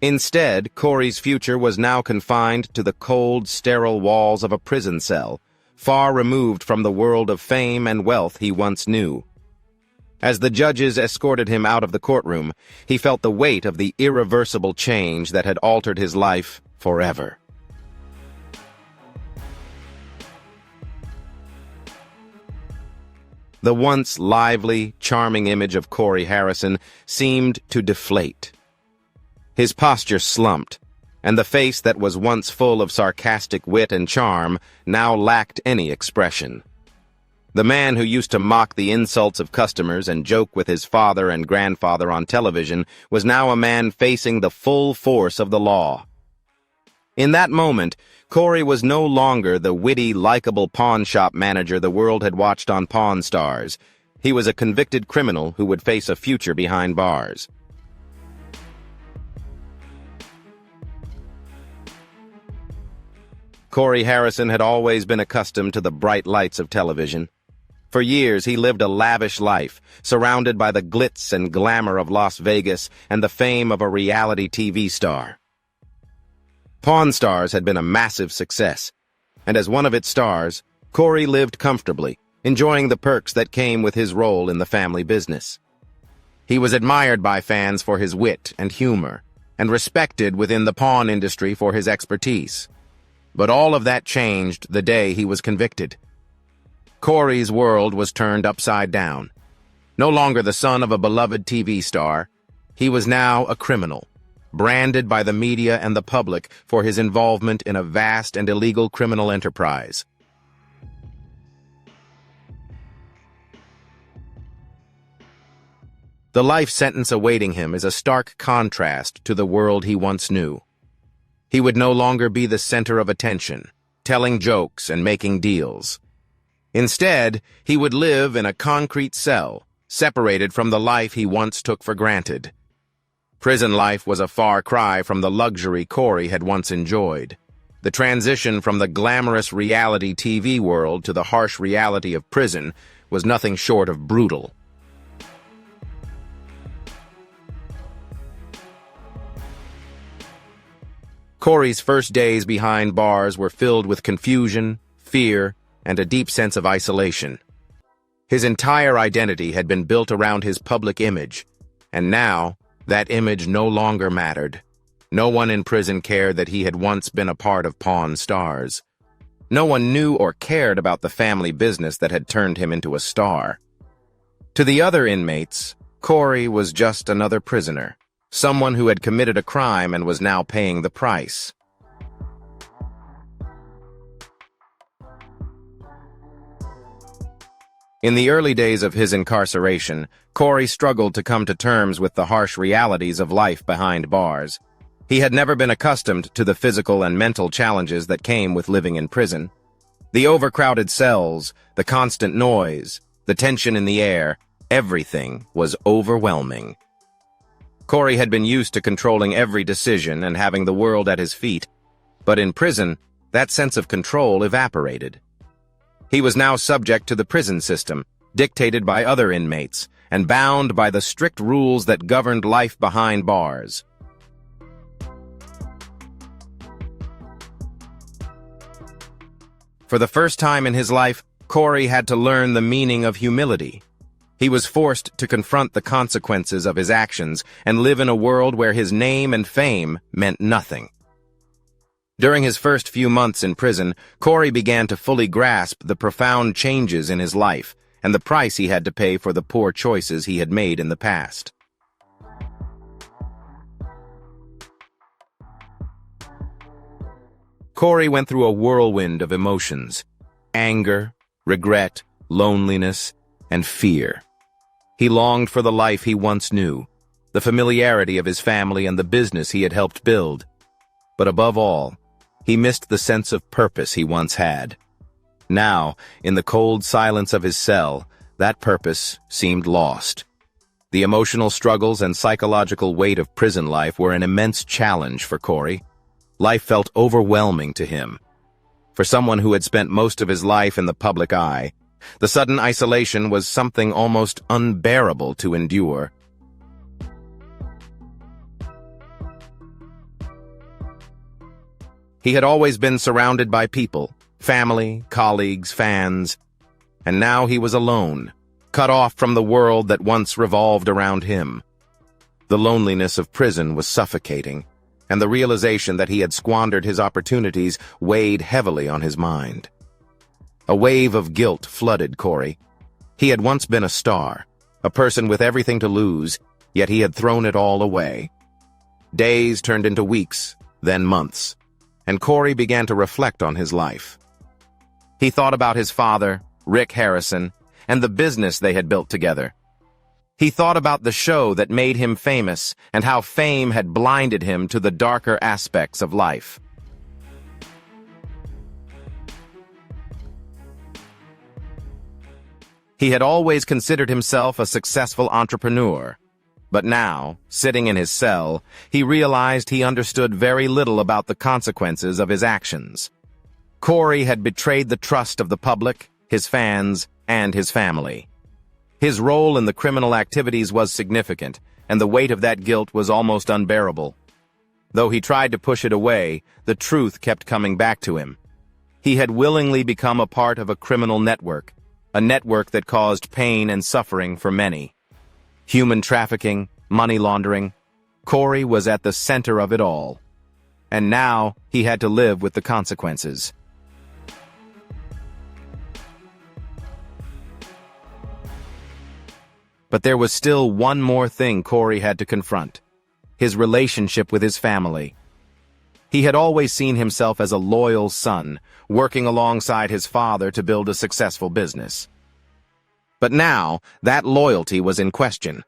Instead, Cory's future was now confined to the cold, sterile walls of a prison cell, far removed from the world of fame and wealth he once knew. As the judges escorted him out of the courtroom, he felt the weight of the irreversible change that had altered his life forever. The once lively, charming image of Cory Harrison seemed to deflate. His posture slumped, and the face that was once full of sarcastic wit and charm now lacked any expression. The man who used to mock the insults of customers and joke with his father and grandfather on television was now a man facing the full force of the law. In that moment, Cory was no longer the witty, likable pawn shop manager the world had watched on Pawn Stars. He was a convicted criminal who would face a future behind bars. Cory Harrison had always been accustomed to the bright lights of television. For years, he lived a lavish life, surrounded by the glitz and glamour of Las Vegas and the fame of a reality TV star. Pawn Stars had been a massive success, and as one of its stars, Cory lived comfortably, enjoying the perks that came with his role in the family business. He was admired by fans for his wit and humor, and respected within the pawn industry for his expertise. But all of that changed the day he was convicted. Cory's world was turned upside down. No longer the son of a beloved TV star, he was now a criminal, branded by the media and the public for his involvement in a vast and illegal criminal enterprise. The life sentence awaiting him is a stark contrast to the world he once knew. He would no longer be the center of attention, telling jokes and making deals. Instead, he would live in a concrete cell, separated from the life he once took for granted. Prison life was a far cry from the luxury Cory had once enjoyed. The transition from the glamorous reality TV world to the harsh reality of prison was nothing short of brutal. Cory's first days behind bars were filled with confusion, fear, and a deep sense of isolation. His entire identity had been built around his public image, and now that image no longer mattered. No one in prison cared that he had once been a part of Pawn Stars. No one knew or cared about the family business that had turned him into a star. To the other inmates, Cory was just another prisoner, someone who had committed a crime and was now paying the price. In the early days of his incarceration, Cory struggled to come to terms with the harsh realities of life behind bars. He had never been accustomed to the physical and mental challenges that came with living in prison. The overcrowded cells, the constant noise, the tension in the air, everything was overwhelming. Cory had been used to controlling every decision and having the world at his feet, but in prison, that sense of control evaporated. He was now subject to the prison system, dictated by other inmates, and bound by the strict rules that governed life behind bars. For the first time in his life, Cory had to learn the meaning of humility. He was forced to confront the consequences of his actions and live in a world where his name and fame meant nothing. During his first few months in prison, Cory began to fully grasp the profound changes in his life and the price he had to pay for the poor choices he had made in the past. Cory went through a whirlwind of emotions: anger, regret, loneliness, and fear. He longed for the life he once knew, the familiarity of his family and the business he had helped build. But above all, he missed the sense of purpose he once had. Now, in the cold silence of his cell, that purpose seemed lost. The emotional struggles and psychological weight of prison life were an immense challenge for Cory. Life felt overwhelming to him. For someone who had spent most of his life in the public eye, the sudden isolation was something almost unbearable to endure. He had always been surrounded by people, family, colleagues, fans, and now he was alone, cut off from the world that once revolved around him. The loneliness of prison was suffocating, and the realization that he had squandered his opportunities weighed heavily on his mind. A wave of guilt flooded Cory. He had once been a star, a person with everything to lose, yet he had thrown it all away. Days turned into weeks, then months, and Cory began to reflect on his life. He thought about his father, Rick Harrison, and the business they had built together. He thought about the show that made him famous and how fame had blinded him to the darker aspects of life. He had always considered himself a successful entrepreneur. But now, sitting in his cell, he realized he understood very little about the consequences of his actions. Cory had betrayed the trust of the public, his fans, and his family. His role in the criminal activities was significant, and the weight of that guilt was almost unbearable. Though he tried to push it away, the truth kept coming back to him. He had willingly become a part of a criminal network, a network that caused pain and suffering for many. Human trafficking, money laundering. Cory was at the center of it all. And now he had to live with the consequences. But there was still one more thing Cory had to confront: his relationship with his family. He had always seen himself as a loyal son, working alongside his father to build a successful business. But now, that loyalty was in question.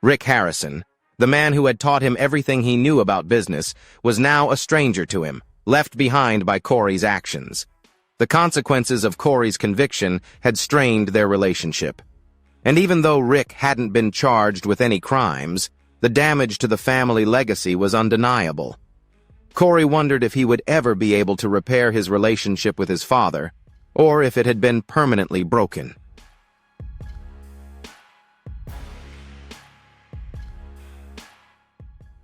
Rick Harrison, the man who had taught him everything he knew about business, was now a stranger to him, left behind by Cory's actions. The consequences of Cory's conviction had strained their relationship. And even though Rick hadn't been charged with any crimes, the damage to the family legacy was undeniable. Cory wondered if he would ever be able to repair his relationship with his father, or if it had been permanently broken.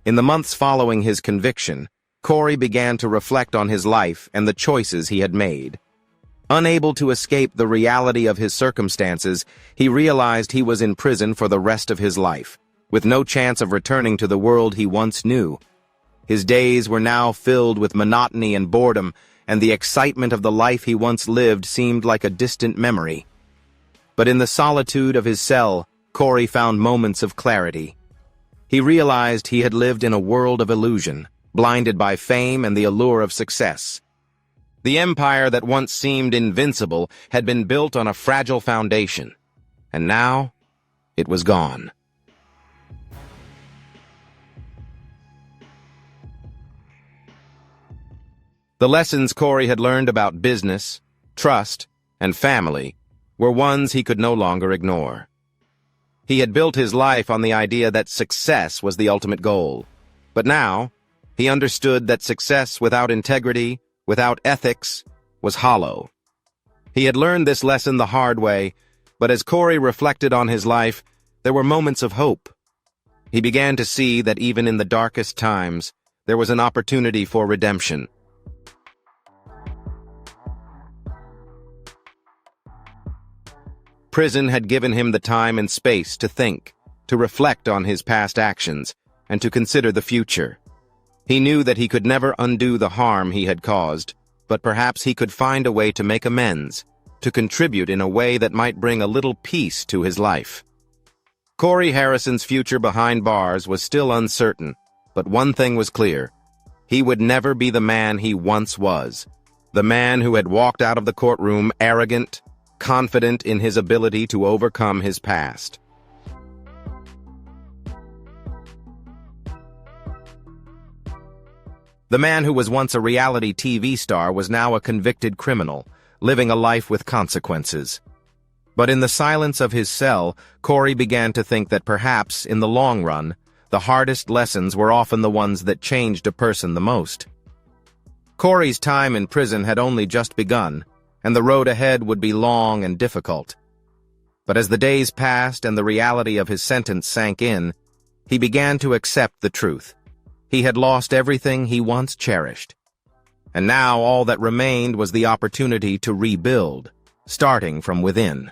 In the months following his conviction, Cory began to reflect on his life and the choices he had made. Unable to escape the reality of his circumstances, he realized he was in prison for the rest of his life, with no chance of returning to the world he once knew. His days were now filled with monotony and boredom, and the excitement of the life he once lived seemed like a distant memory. But in the solitude of his cell, Cory found moments of clarity. He realized he had lived in a world of illusion, blinded by fame and the allure of success. The empire that once seemed invincible had been built on a fragile foundation, and now it was gone. The lessons Cory had learned about business, trust, and family were ones he could no longer ignore. He had built his life on the idea that success was the ultimate goal. But now, he understood that success without integrity, without ethics, was hollow. He had learned this lesson the hard way, but as Cory reflected on his life, there were moments of hope. He began to see that even in the darkest times, there was an opportunity for redemption. Prison had given him the time and space to think, to reflect on his past actions, and to consider the future. He knew that he could never undo the harm he had caused, but perhaps he could find a way to make amends, to contribute in a way that might bring a little peace to his life. Cory Harrison's future behind bars was still uncertain, but one thing was clear: he would never be the man he once was, the man who had walked out of the courtroom arrogant, confident in his ability to overcome his past. The man who was once a reality TV star was now a convicted criminal, living a life with consequences. But in the silence of his cell, Cory began to think that perhaps, in the long run, the hardest lessons were often the ones that changed a person the most. Cory's time in prison had only just begun, and the road ahead would be long and difficult. But as the days passed and the reality of his sentence sank in, he began to accept the truth. He had lost everything he once cherished. And now all that remained was the opportunity to rebuild, starting from within.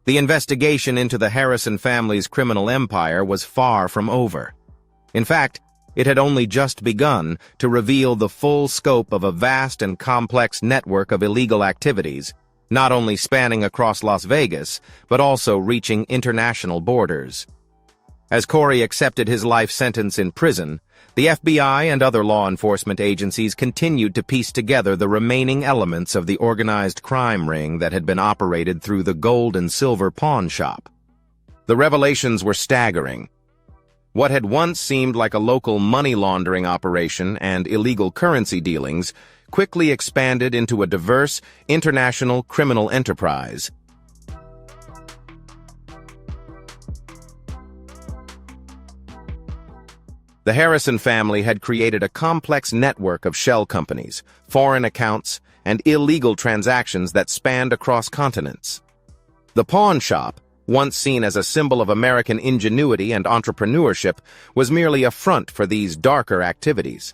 The investigation into the Harrison family's criminal empire was far from over. In fact, it had only just begun to reveal the full scope of a vast and complex network of illegal activities, not only spanning across Las Vegas, but also reaching international borders. As Cory accepted his life sentence in prison, the FBI and other law enforcement agencies continued to piece together the remaining elements of the organized crime ring that had been operated through the gold and silver pawn shop. The revelations were staggering. What had once seemed like a local money laundering operation and illegal currency dealings quickly expanded into a diverse, international criminal enterprise. The Harrison family had created a complex network of shell companies, foreign accounts, and illegal transactions that spanned across continents. The pawn shop, once seen as a symbol of American ingenuity and entrepreneurship, was merely a front for these darker activities.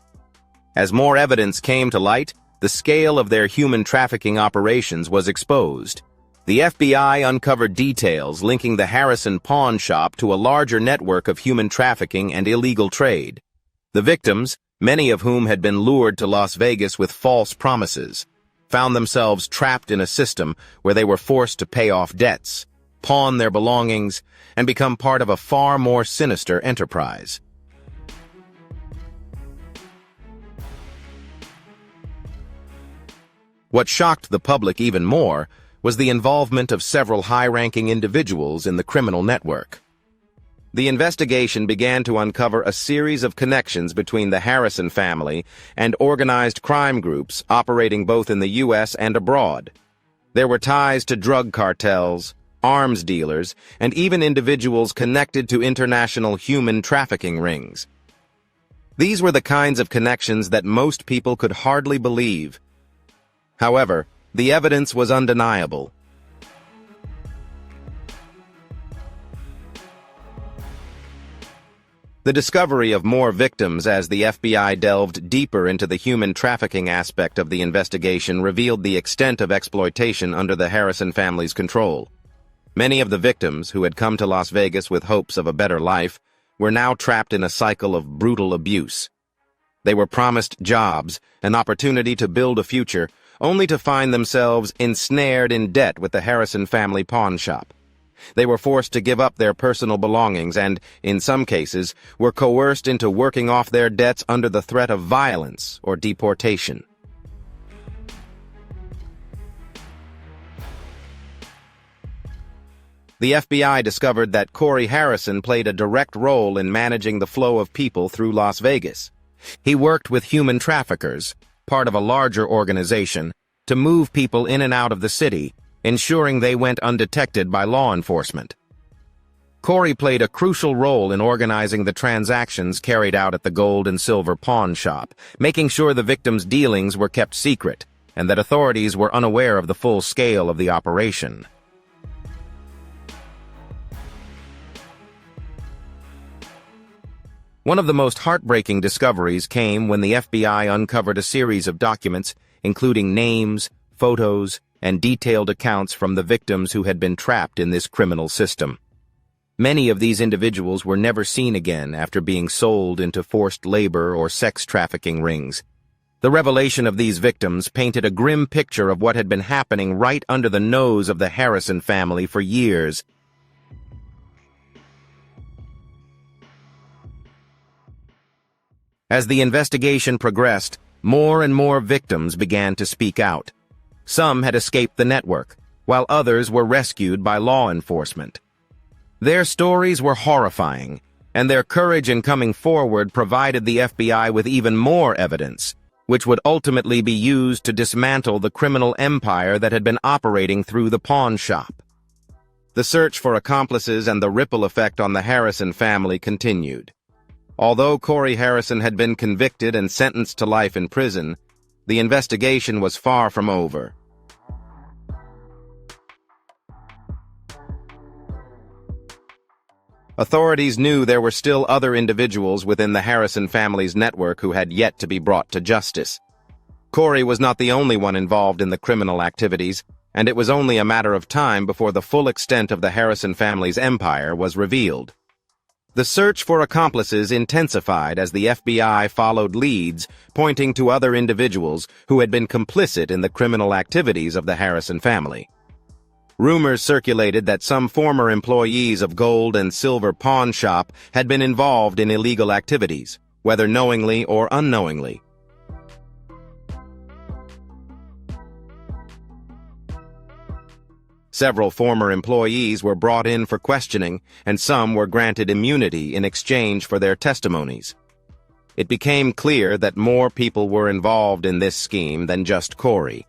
As more evidence came to light, the scale of their human trafficking operations was exposed. The FBI uncovered details linking the Harrison pawn shop to a larger network of human trafficking and illegal trade. The victims, many of whom had been lured to Las Vegas with false promises, found themselves trapped in a system where they were forced to pay off debts, pawn their belongings, and become part of a far more sinister enterprise. What shocked the public even more was the involvement of several high-ranking individuals in the criminal network. The investigation began to uncover a series of connections between the Harrison family and organized crime groups operating both in the U.S. and abroad. There were ties to drug cartels, arms dealers, and even individuals connected to international human trafficking rings. These were the kinds of connections that most people could hardly believe. However, the evidence was undeniable. The discovery of more victims as the FBI delved deeper into the human trafficking aspect of the investigation revealed the extent of exploitation under the Harrison family's control. Many of the victims, who had come to Las Vegas with hopes of a better life, were now trapped in a cycle of brutal abuse. They were promised jobs, an opportunity to build a future, only to find themselves ensnared in debt with the Harrison family pawn shop. They were forced to give up their personal belongings and, in some cases, were coerced into working off their debts under the threat of violence or deportation. The FBI discovered that Cory Harrison played a direct role in managing the flow of people through Las Vegas. He worked with human traffickers, part of a larger organization, to move people in and out of the city, ensuring they went undetected by law enforcement. Cory played a crucial role in organizing the transactions carried out at the gold and silver pawn shop, making sure the victims' dealings were kept secret, and that authorities were unaware of the full scale of the operation. One of the most heartbreaking discoveries came when the FBI uncovered a series of documents, including names, photos, and detailed accounts from the victims who had been trapped in this criminal system. Many of these individuals were never seen again after being sold into forced labor or sex trafficking rings. The revelation of these victims painted a grim picture of what had been happening right under the nose of the Harrison family for years. As the investigation progressed, more and more victims began to speak out. Some had escaped the network, while others were rescued by law enforcement. Their stories were horrifying, and their courage in coming forward provided the FBI with even more evidence, which would ultimately be used to dismantle the criminal empire that had been operating through the pawn shop. The search for accomplices and the ripple effect on the Harrison family continued. Although Cory Harrison had been convicted and sentenced to life in prison, the investigation was far from over. Authorities knew there were still other individuals within the Harrison family's network who had yet to be brought to justice. Cory was not the only one involved in the criminal activities, and it was only a matter of time before the full extent of the Harrison family's empire was revealed. The search for accomplices intensified as the FBI followed leads pointing to other individuals who had been complicit in the criminal activities of the Harrison family. Rumors circulated that some former employees of gold and silver pawn shop had been involved in illegal activities, whether knowingly or unknowingly. Several former employees were brought in for questioning, and some were granted immunity in exchange for their testimonies. it became clear that more people were involved in this scheme than just Cory.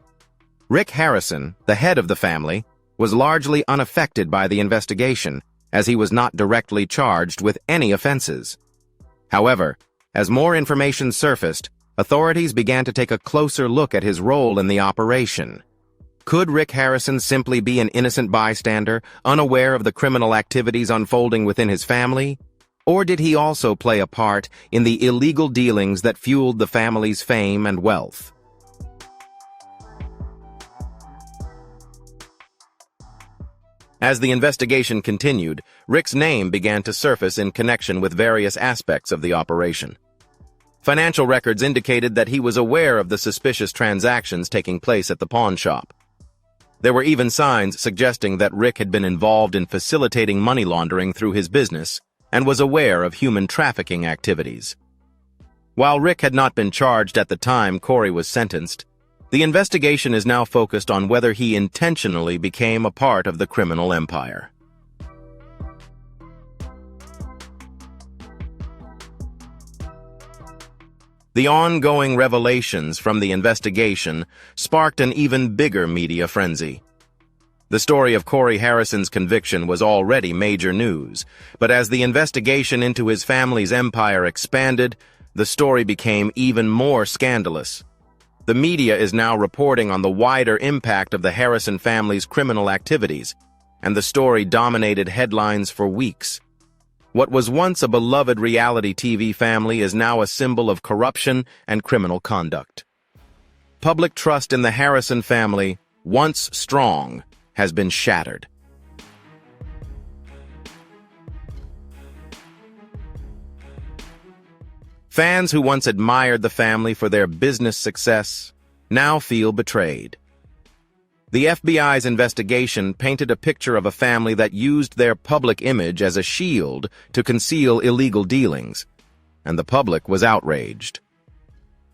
Rick Harrison, the head of the family, was largely unaffected by the investigation, as he was not directly charged with any offenses. However, as more information surfaced, authorities began to take a closer look at his role in the operation. Could Rick Harrison simply be an innocent bystander, unaware of the criminal activities unfolding within his family? Or did he also play a part in the illegal dealings that fueled the family's fame and wealth? As the investigation continued, Rick's name began to surface in connection with various aspects of the operation. Financial records indicated that he was aware of the suspicious transactions taking place at the pawn shop. There were even signs suggesting that Rick had been involved in facilitating money laundering through his business and was aware of human trafficking activities. While Rick had not been charged at the time Cory was sentenced, the investigation is now focused on whether he intentionally became a part of the criminal empire. The ongoing revelations from the investigation sparked an even bigger media frenzy. The story of Cory Harrison's conviction was already major news, but as the investigation into his family's empire expanded, the story became even more scandalous. The media is now reporting on the wider impact of the Harrison family's criminal activities, and the story dominated headlines for weeks. What was once a beloved reality TV family is now a symbol of corruption and criminal conduct. Public trust in the Harrison family, once strong, has been shattered. Fans who once admired the family for their business success now feel betrayed. The FBI's investigation painted a picture of a family that used their public image as a shield to conceal illegal dealings, and the public was outraged.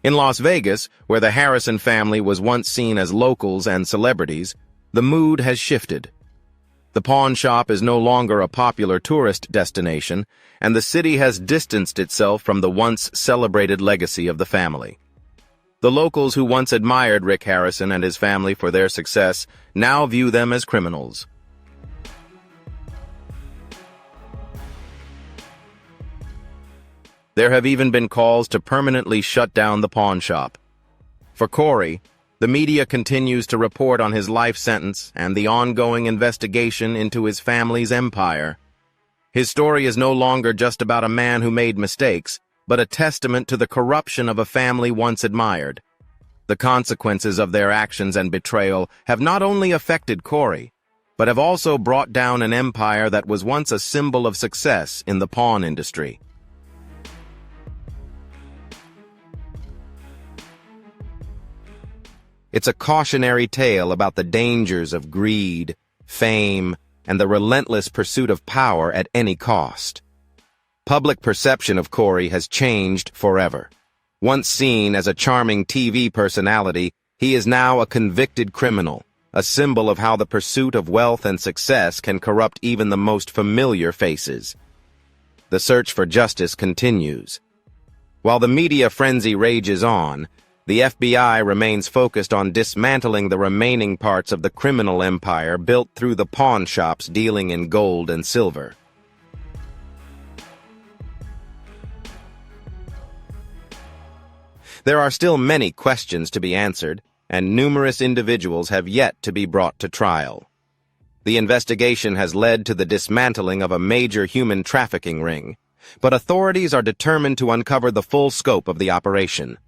In Las Vegas, where the Harrison family was once seen as locals and celebrities, the mood has shifted. The pawn shop is no longer a popular tourist destination, and the city has distanced itself from the once celebrated legacy of the family. The locals who once admired Rick Harrison and his family for their success now view them as criminals. There have even been calls to permanently shut down the pawn shop. For Cory, the media continues to report on his life sentence and the ongoing investigation into his family's empire. His story is no longer just about a man who made mistakes, but a testament to the corruption of a family once admired. The consequences of their actions and betrayal have not only affected Cory, but have also brought down an empire that was once a symbol of success in the pawn industry. It's a cautionary tale about the dangers of greed, fame, and the relentless pursuit of power at any cost. Public perception of Cory has changed forever. Once seen as a charming TV personality, he is now a convicted criminal, a symbol of how the pursuit of wealth and success can corrupt even the most familiar faces. The search for justice continues. While the media frenzy rages on, the FBI remains focused on dismantling the remaining parts of the criminal empire built through the pawn shops dealing in gold and silver. There are still many questions to be answered, and numerous individuals have yet to be brought to trial. The investigation has led to the dismantling of a major human trafficking ring, but authorities are determined to uncover the full scope of the operation.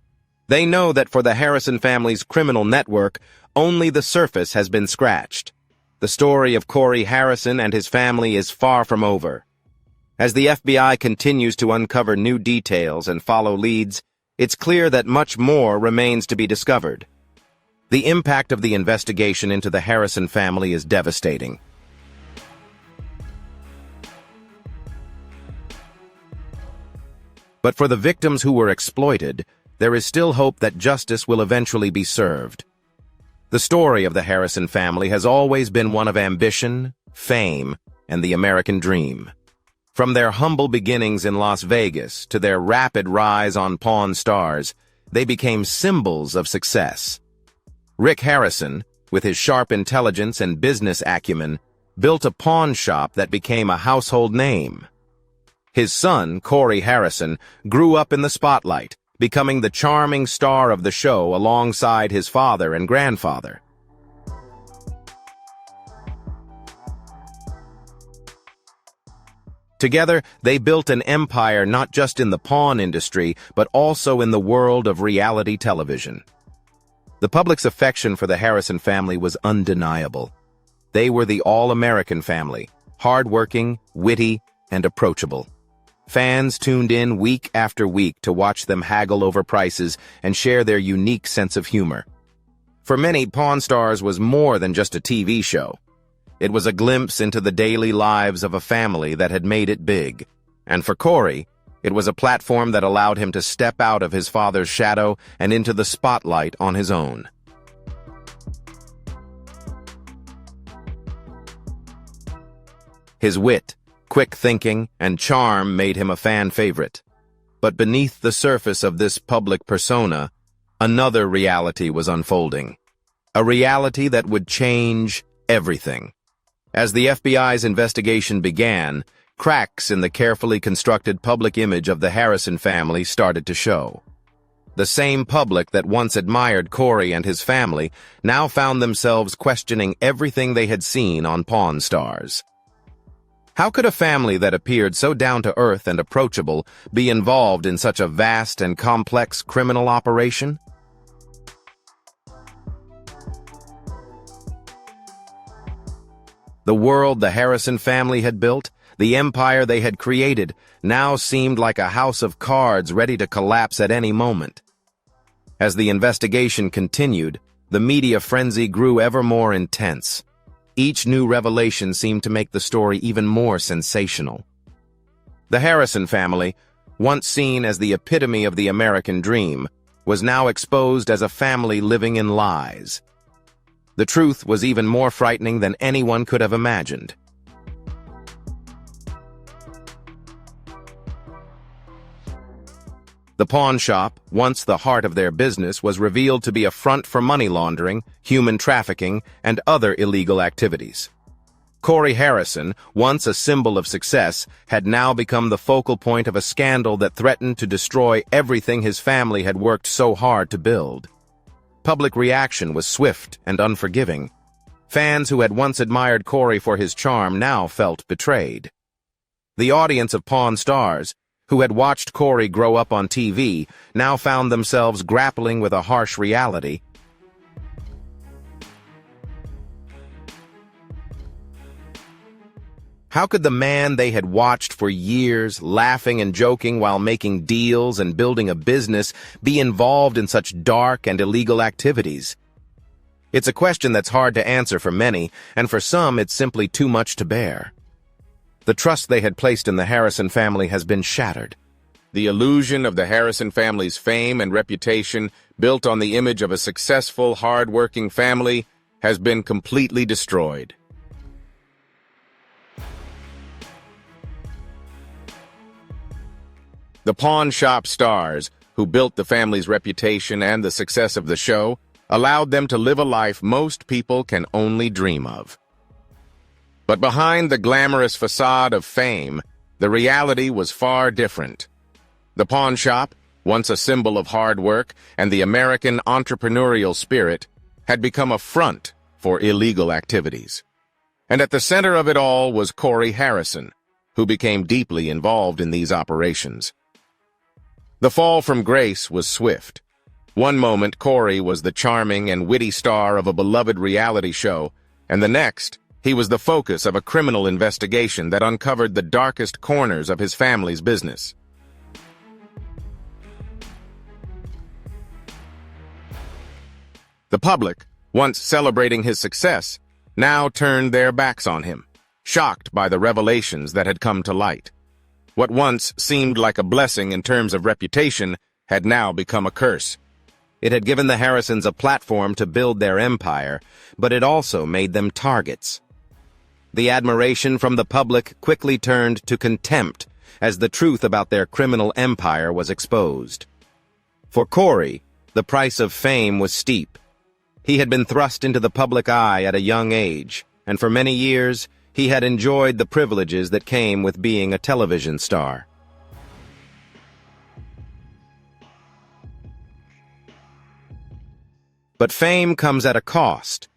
They know that for the Harrison family's criminal network, only the surface has been scratched. The story of Cory Harrison and his family is far from over. As the FBI continues to uncover new details and follow leads, it's clear that much more remains to be discovered. The impact of the investigation into the Harrison family is devastating. But for the victims who were exploited, there is still hope that justice will eventually be served. The story of the Harrison family has always been one of ambition, fame, and the American dream. From their humble beginnings in Las Vegas to their rapid rise on Pawn Stars, they became symbols of success. Rick Harrison, with his sharp intelligence and business acumen, built a pawn shop that became a household name. His son, Cory Harrison, grew up in the spotlight, becoming the charming star of the show alongside his father and grandfather. Together, they built an empire not just in the pawn industry, but also in the world of reality television. The public's affection for the Harrison family was undeniable. They were the all-American family, hard-working, witty, and approachable. Fans tuned in week after week to watch them haggle over prices and share their unique sense of humor. For many, Pawn Stars was more than just a TV show. It was a glimpse into the daily lives of a family that had made it big. And for Cory, it was a platform that allowed him to step out of his father's shadow and into the spotlight on his own. His wit, quick thinking, and charm made him a fan favorite. But beneath the surface of this public persona, another reality was unfolding. A reality that would change everything. As the FBI's investigation began, cracks in the carefully constructed public image of the Harrison family started to show. The same public that once admired Cory and his family now found themselves questioning everything they had seen on Pawn Stars. How could a family that appeared so down-to-earth and approachable be involved in such a vast and complex criminal operation? The world the Harrison family had built, the empire they had created, now seemed like a house of cards ready to collapse at any moment. As the investigation continued, the media frenzy grew ever more intense. Each new revelation seemed to make the story even more sensational. The Harrison family, once seen as the epitome of the American dream, was now exposed as a family living in lies. The truth was even more frightening than anyone could have imagined. The pawn shop, once the heart of their business, was revealed to be a front for money laundering, human trafficking, and other illegal activities. Cory Harrison, once a symbol of success, had now become the focal point of a scandal that threatened to destroy everything his family had worked so hard to build. Public reaction was swift and unforgiving. Fans who had once admired Cory for his charm now felt betrayed. The audience of Pawn Stars, who had watched Cory grow up on TV, now found themselves grappling with a harsh reality. How could the man they had watched for years, laughing and joking while making deals and building a business, be involved in such dark and illegal activities? It's a question that's hard to answer for many, and for some it's simply too much to bear. The trust they had placed in the Harrison family has been shattered. The illusion of the Harrison family's fame and reputation, built on the image of a successful, hard-working family, has been completely destroyed. The pawn shop stars, who built the family's reputation and the success of the show, allowed them to live a life most people can only dream of. But behind the glamorous facade of fame, the reality was far different. The pawn shop, once a symbol of hard work and the American entrepreneurial spirit, had become a front for illegal activities. And at the center of it all was Cory Harrison, who became deeply involved in these operations. The fall from grace was swift. One moment, Cory was the charming and witty star of a beloved reality show, and the next, he was the focus of a criminal investigation that uncovered the darkest corners of his family's business. The public, once celebrating his success, now turned their backs on him, shocked by the revelations that had come to light. What once seemed like a blessing in terms of reputation had now become a curse. It had given the Harrisons a platform to build their empire, but it also made them targets. The admiration from the public quickly turned to contempt as the truth about their criminal empire was exposed. For Cory, the price of fame was steep. He had been thrust into the public eye at a young age, and for many years he had enjoyed the privileges that came with being a television star. But fame comes at a cost.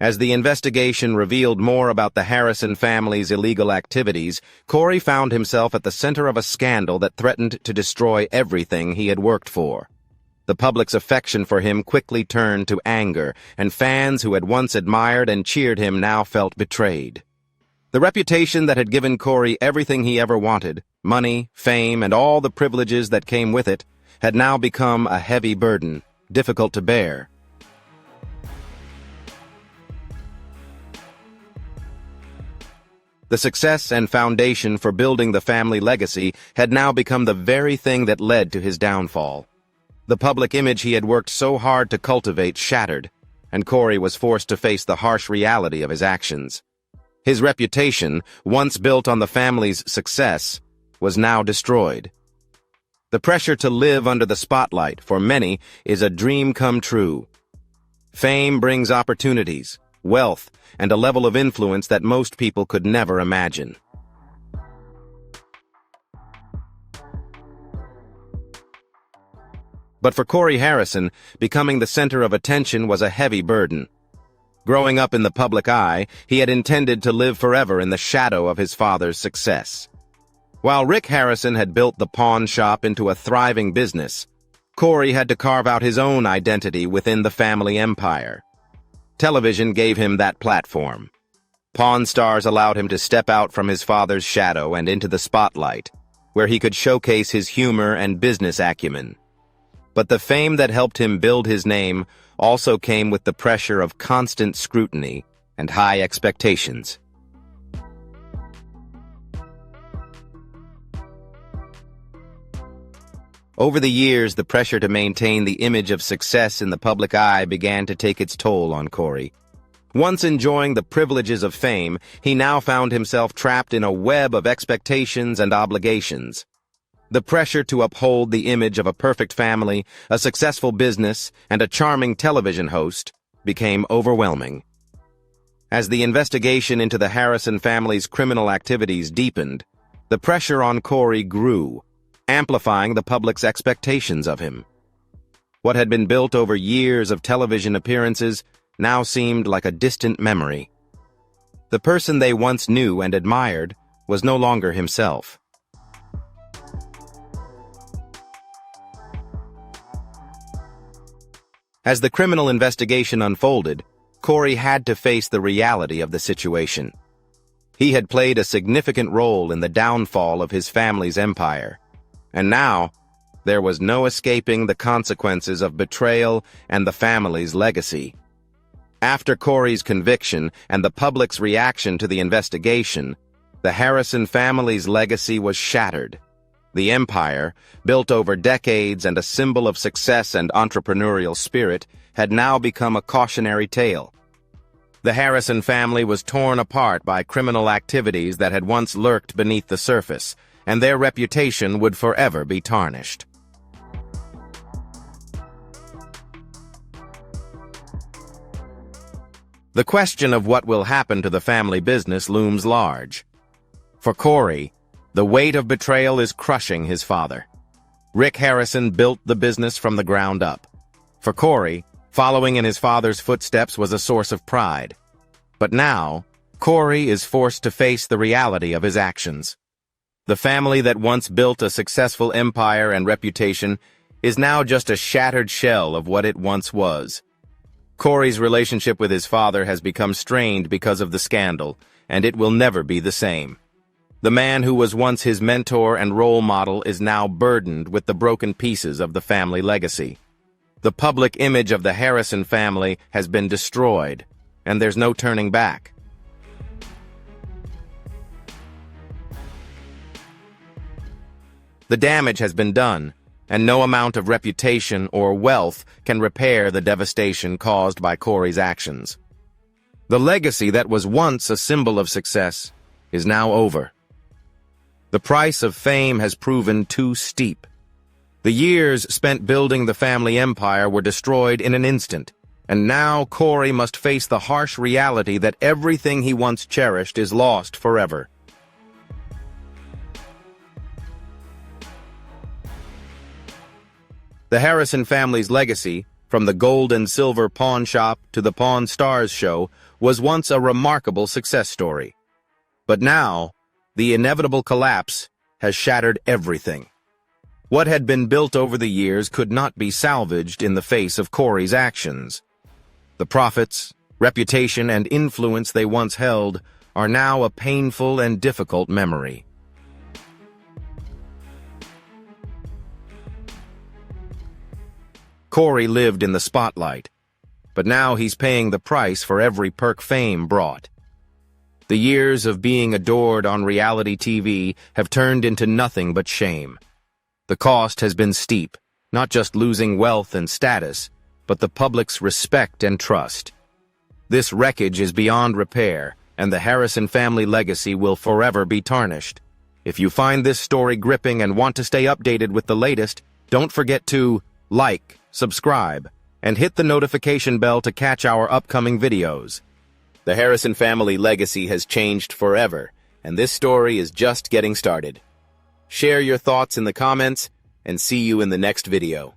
As the investigation revealed more about the Harrison family's illegal activities, Cory found himself at the center of a scandal that threatened to destroy everything he had worked for. The public's affection for him quickly turned to anger, and fans who had once admired and cheered him now felt betrayed. The reputation that had given Cory everything he ever wanted, money, fame, and all the privileges that came with it, had now become a heavy burden, difficult to bear. The success and foundation for building the family legacy had now become the very thing that led to his downfall. The public image he had worked so hard to cultivate shattered, and Cory was forced to face the harsh reality of his actions. His reputation, once built on the family's success, was now destroyed. The pressure to live under the spotlight, for many, is a dream come true. Fame brings opportunities, wealth, and a level of influence that most people could never imagine. But for Cory Harrison, becoming the center of attention was a heavy burden. Growing up in the public eye, he had intended to live forever in the shadow of his father's success. While Rick Harrison had built the pawn shop into a thriving business, Cory had to carve out his own identity within the family empire. Television gave him that platform. Pawn Stars allowed him to step out from his father's shadow and into the spotlight, where he could showcase his humor and business acumen. But the fame that helped him build his name also came with the pressure of constant scrutiny and high expectations. Over the years, the pressure to maintain the image of success in the public eye began to take its toll on Cory. Once enjoying the privileges of fame, he now found himself trapped in a web of expectations and obligations. The pressure to uphold the image of a perfect family, a successful business, and a charming television host became overwhelming. As the investigation into the Harrison family's criminal activities deepened, the pressure on Cory grew, amplifying the public's expectations of him. What had been built over years of television appearances now seemed like a distant memory. The person they once knew and admired was no longer himself. As the criminal investigation unfolded, Cory had to face the reality of the situation. He had played a significant role in the downfall of his family's empire. And now, there was no escaping the consequences of betrayal and the family's legacy. After Cory's conviction and the public's reaction to the investigation, the Harrison family's legacy was shattered. The empire, built over decades and a symbol of success and entrepreneurial spirit, had now become a cautionary tale. The Harrison family was torn apart by criminal activities that had once lurked beneath the surface, and their reputation would forever be tarnished. The question of what will happen to the family business looms large. For Cory, the weight of betrayal is crushing his father. Rick Harrison built the business from the ground up. For Cory, following in his father's footsteps was a source of pride. But now, Cory is forced to face the reality of his actions. The family that once built a successful empire and reputation is now just a shattered shell of what it once was. Cory's relationship with his father has become strained because of the scandal, and it will never be the same. The man who was once his mentor and role model is now burdened with the broken pieces of the family legacy. The public image of the Harrison family has been destroyed, and there's no turning back. The damage has been done, and no amount of reputation or wealth can repair the devastation caused by Cory's actions. The legacy that was once a symbol of success is now over. The price of fame has proven too steep. The years spent building the family empire were destroyed in an instant, and now Cory must face the harsh reality that everything he once cherished is lost forever. The Harrison family's legacy, from the gold and silver pawn shop to the Pawn Stars show, was once a remarkable success story. But now, the inevitable collapse has shattered everything. What had been built over the years could not be salvaged in the face of Cory's actions. The profits, reputation, and influence they once held are now a painful and difficult memory. Cory lived in the spotlight, but now he's paying the price for every perk fame brought. The years of being adored on reality TV have turned into nothing but shame. The cost has been steep, not just losing wealth and status, but the public's respect and trust. This wreckage is beyond repair, and the Harrison family legacy will forever be tarnished. If you find this story gripping and want to stay updated with the latest, don't forget to like, subscribe, and hit the notification bell to catch our upcoming videos. The Harrison family legacy has changed forever, and this story is just getting started. Share your thoughts in the comments, and see you in the next video.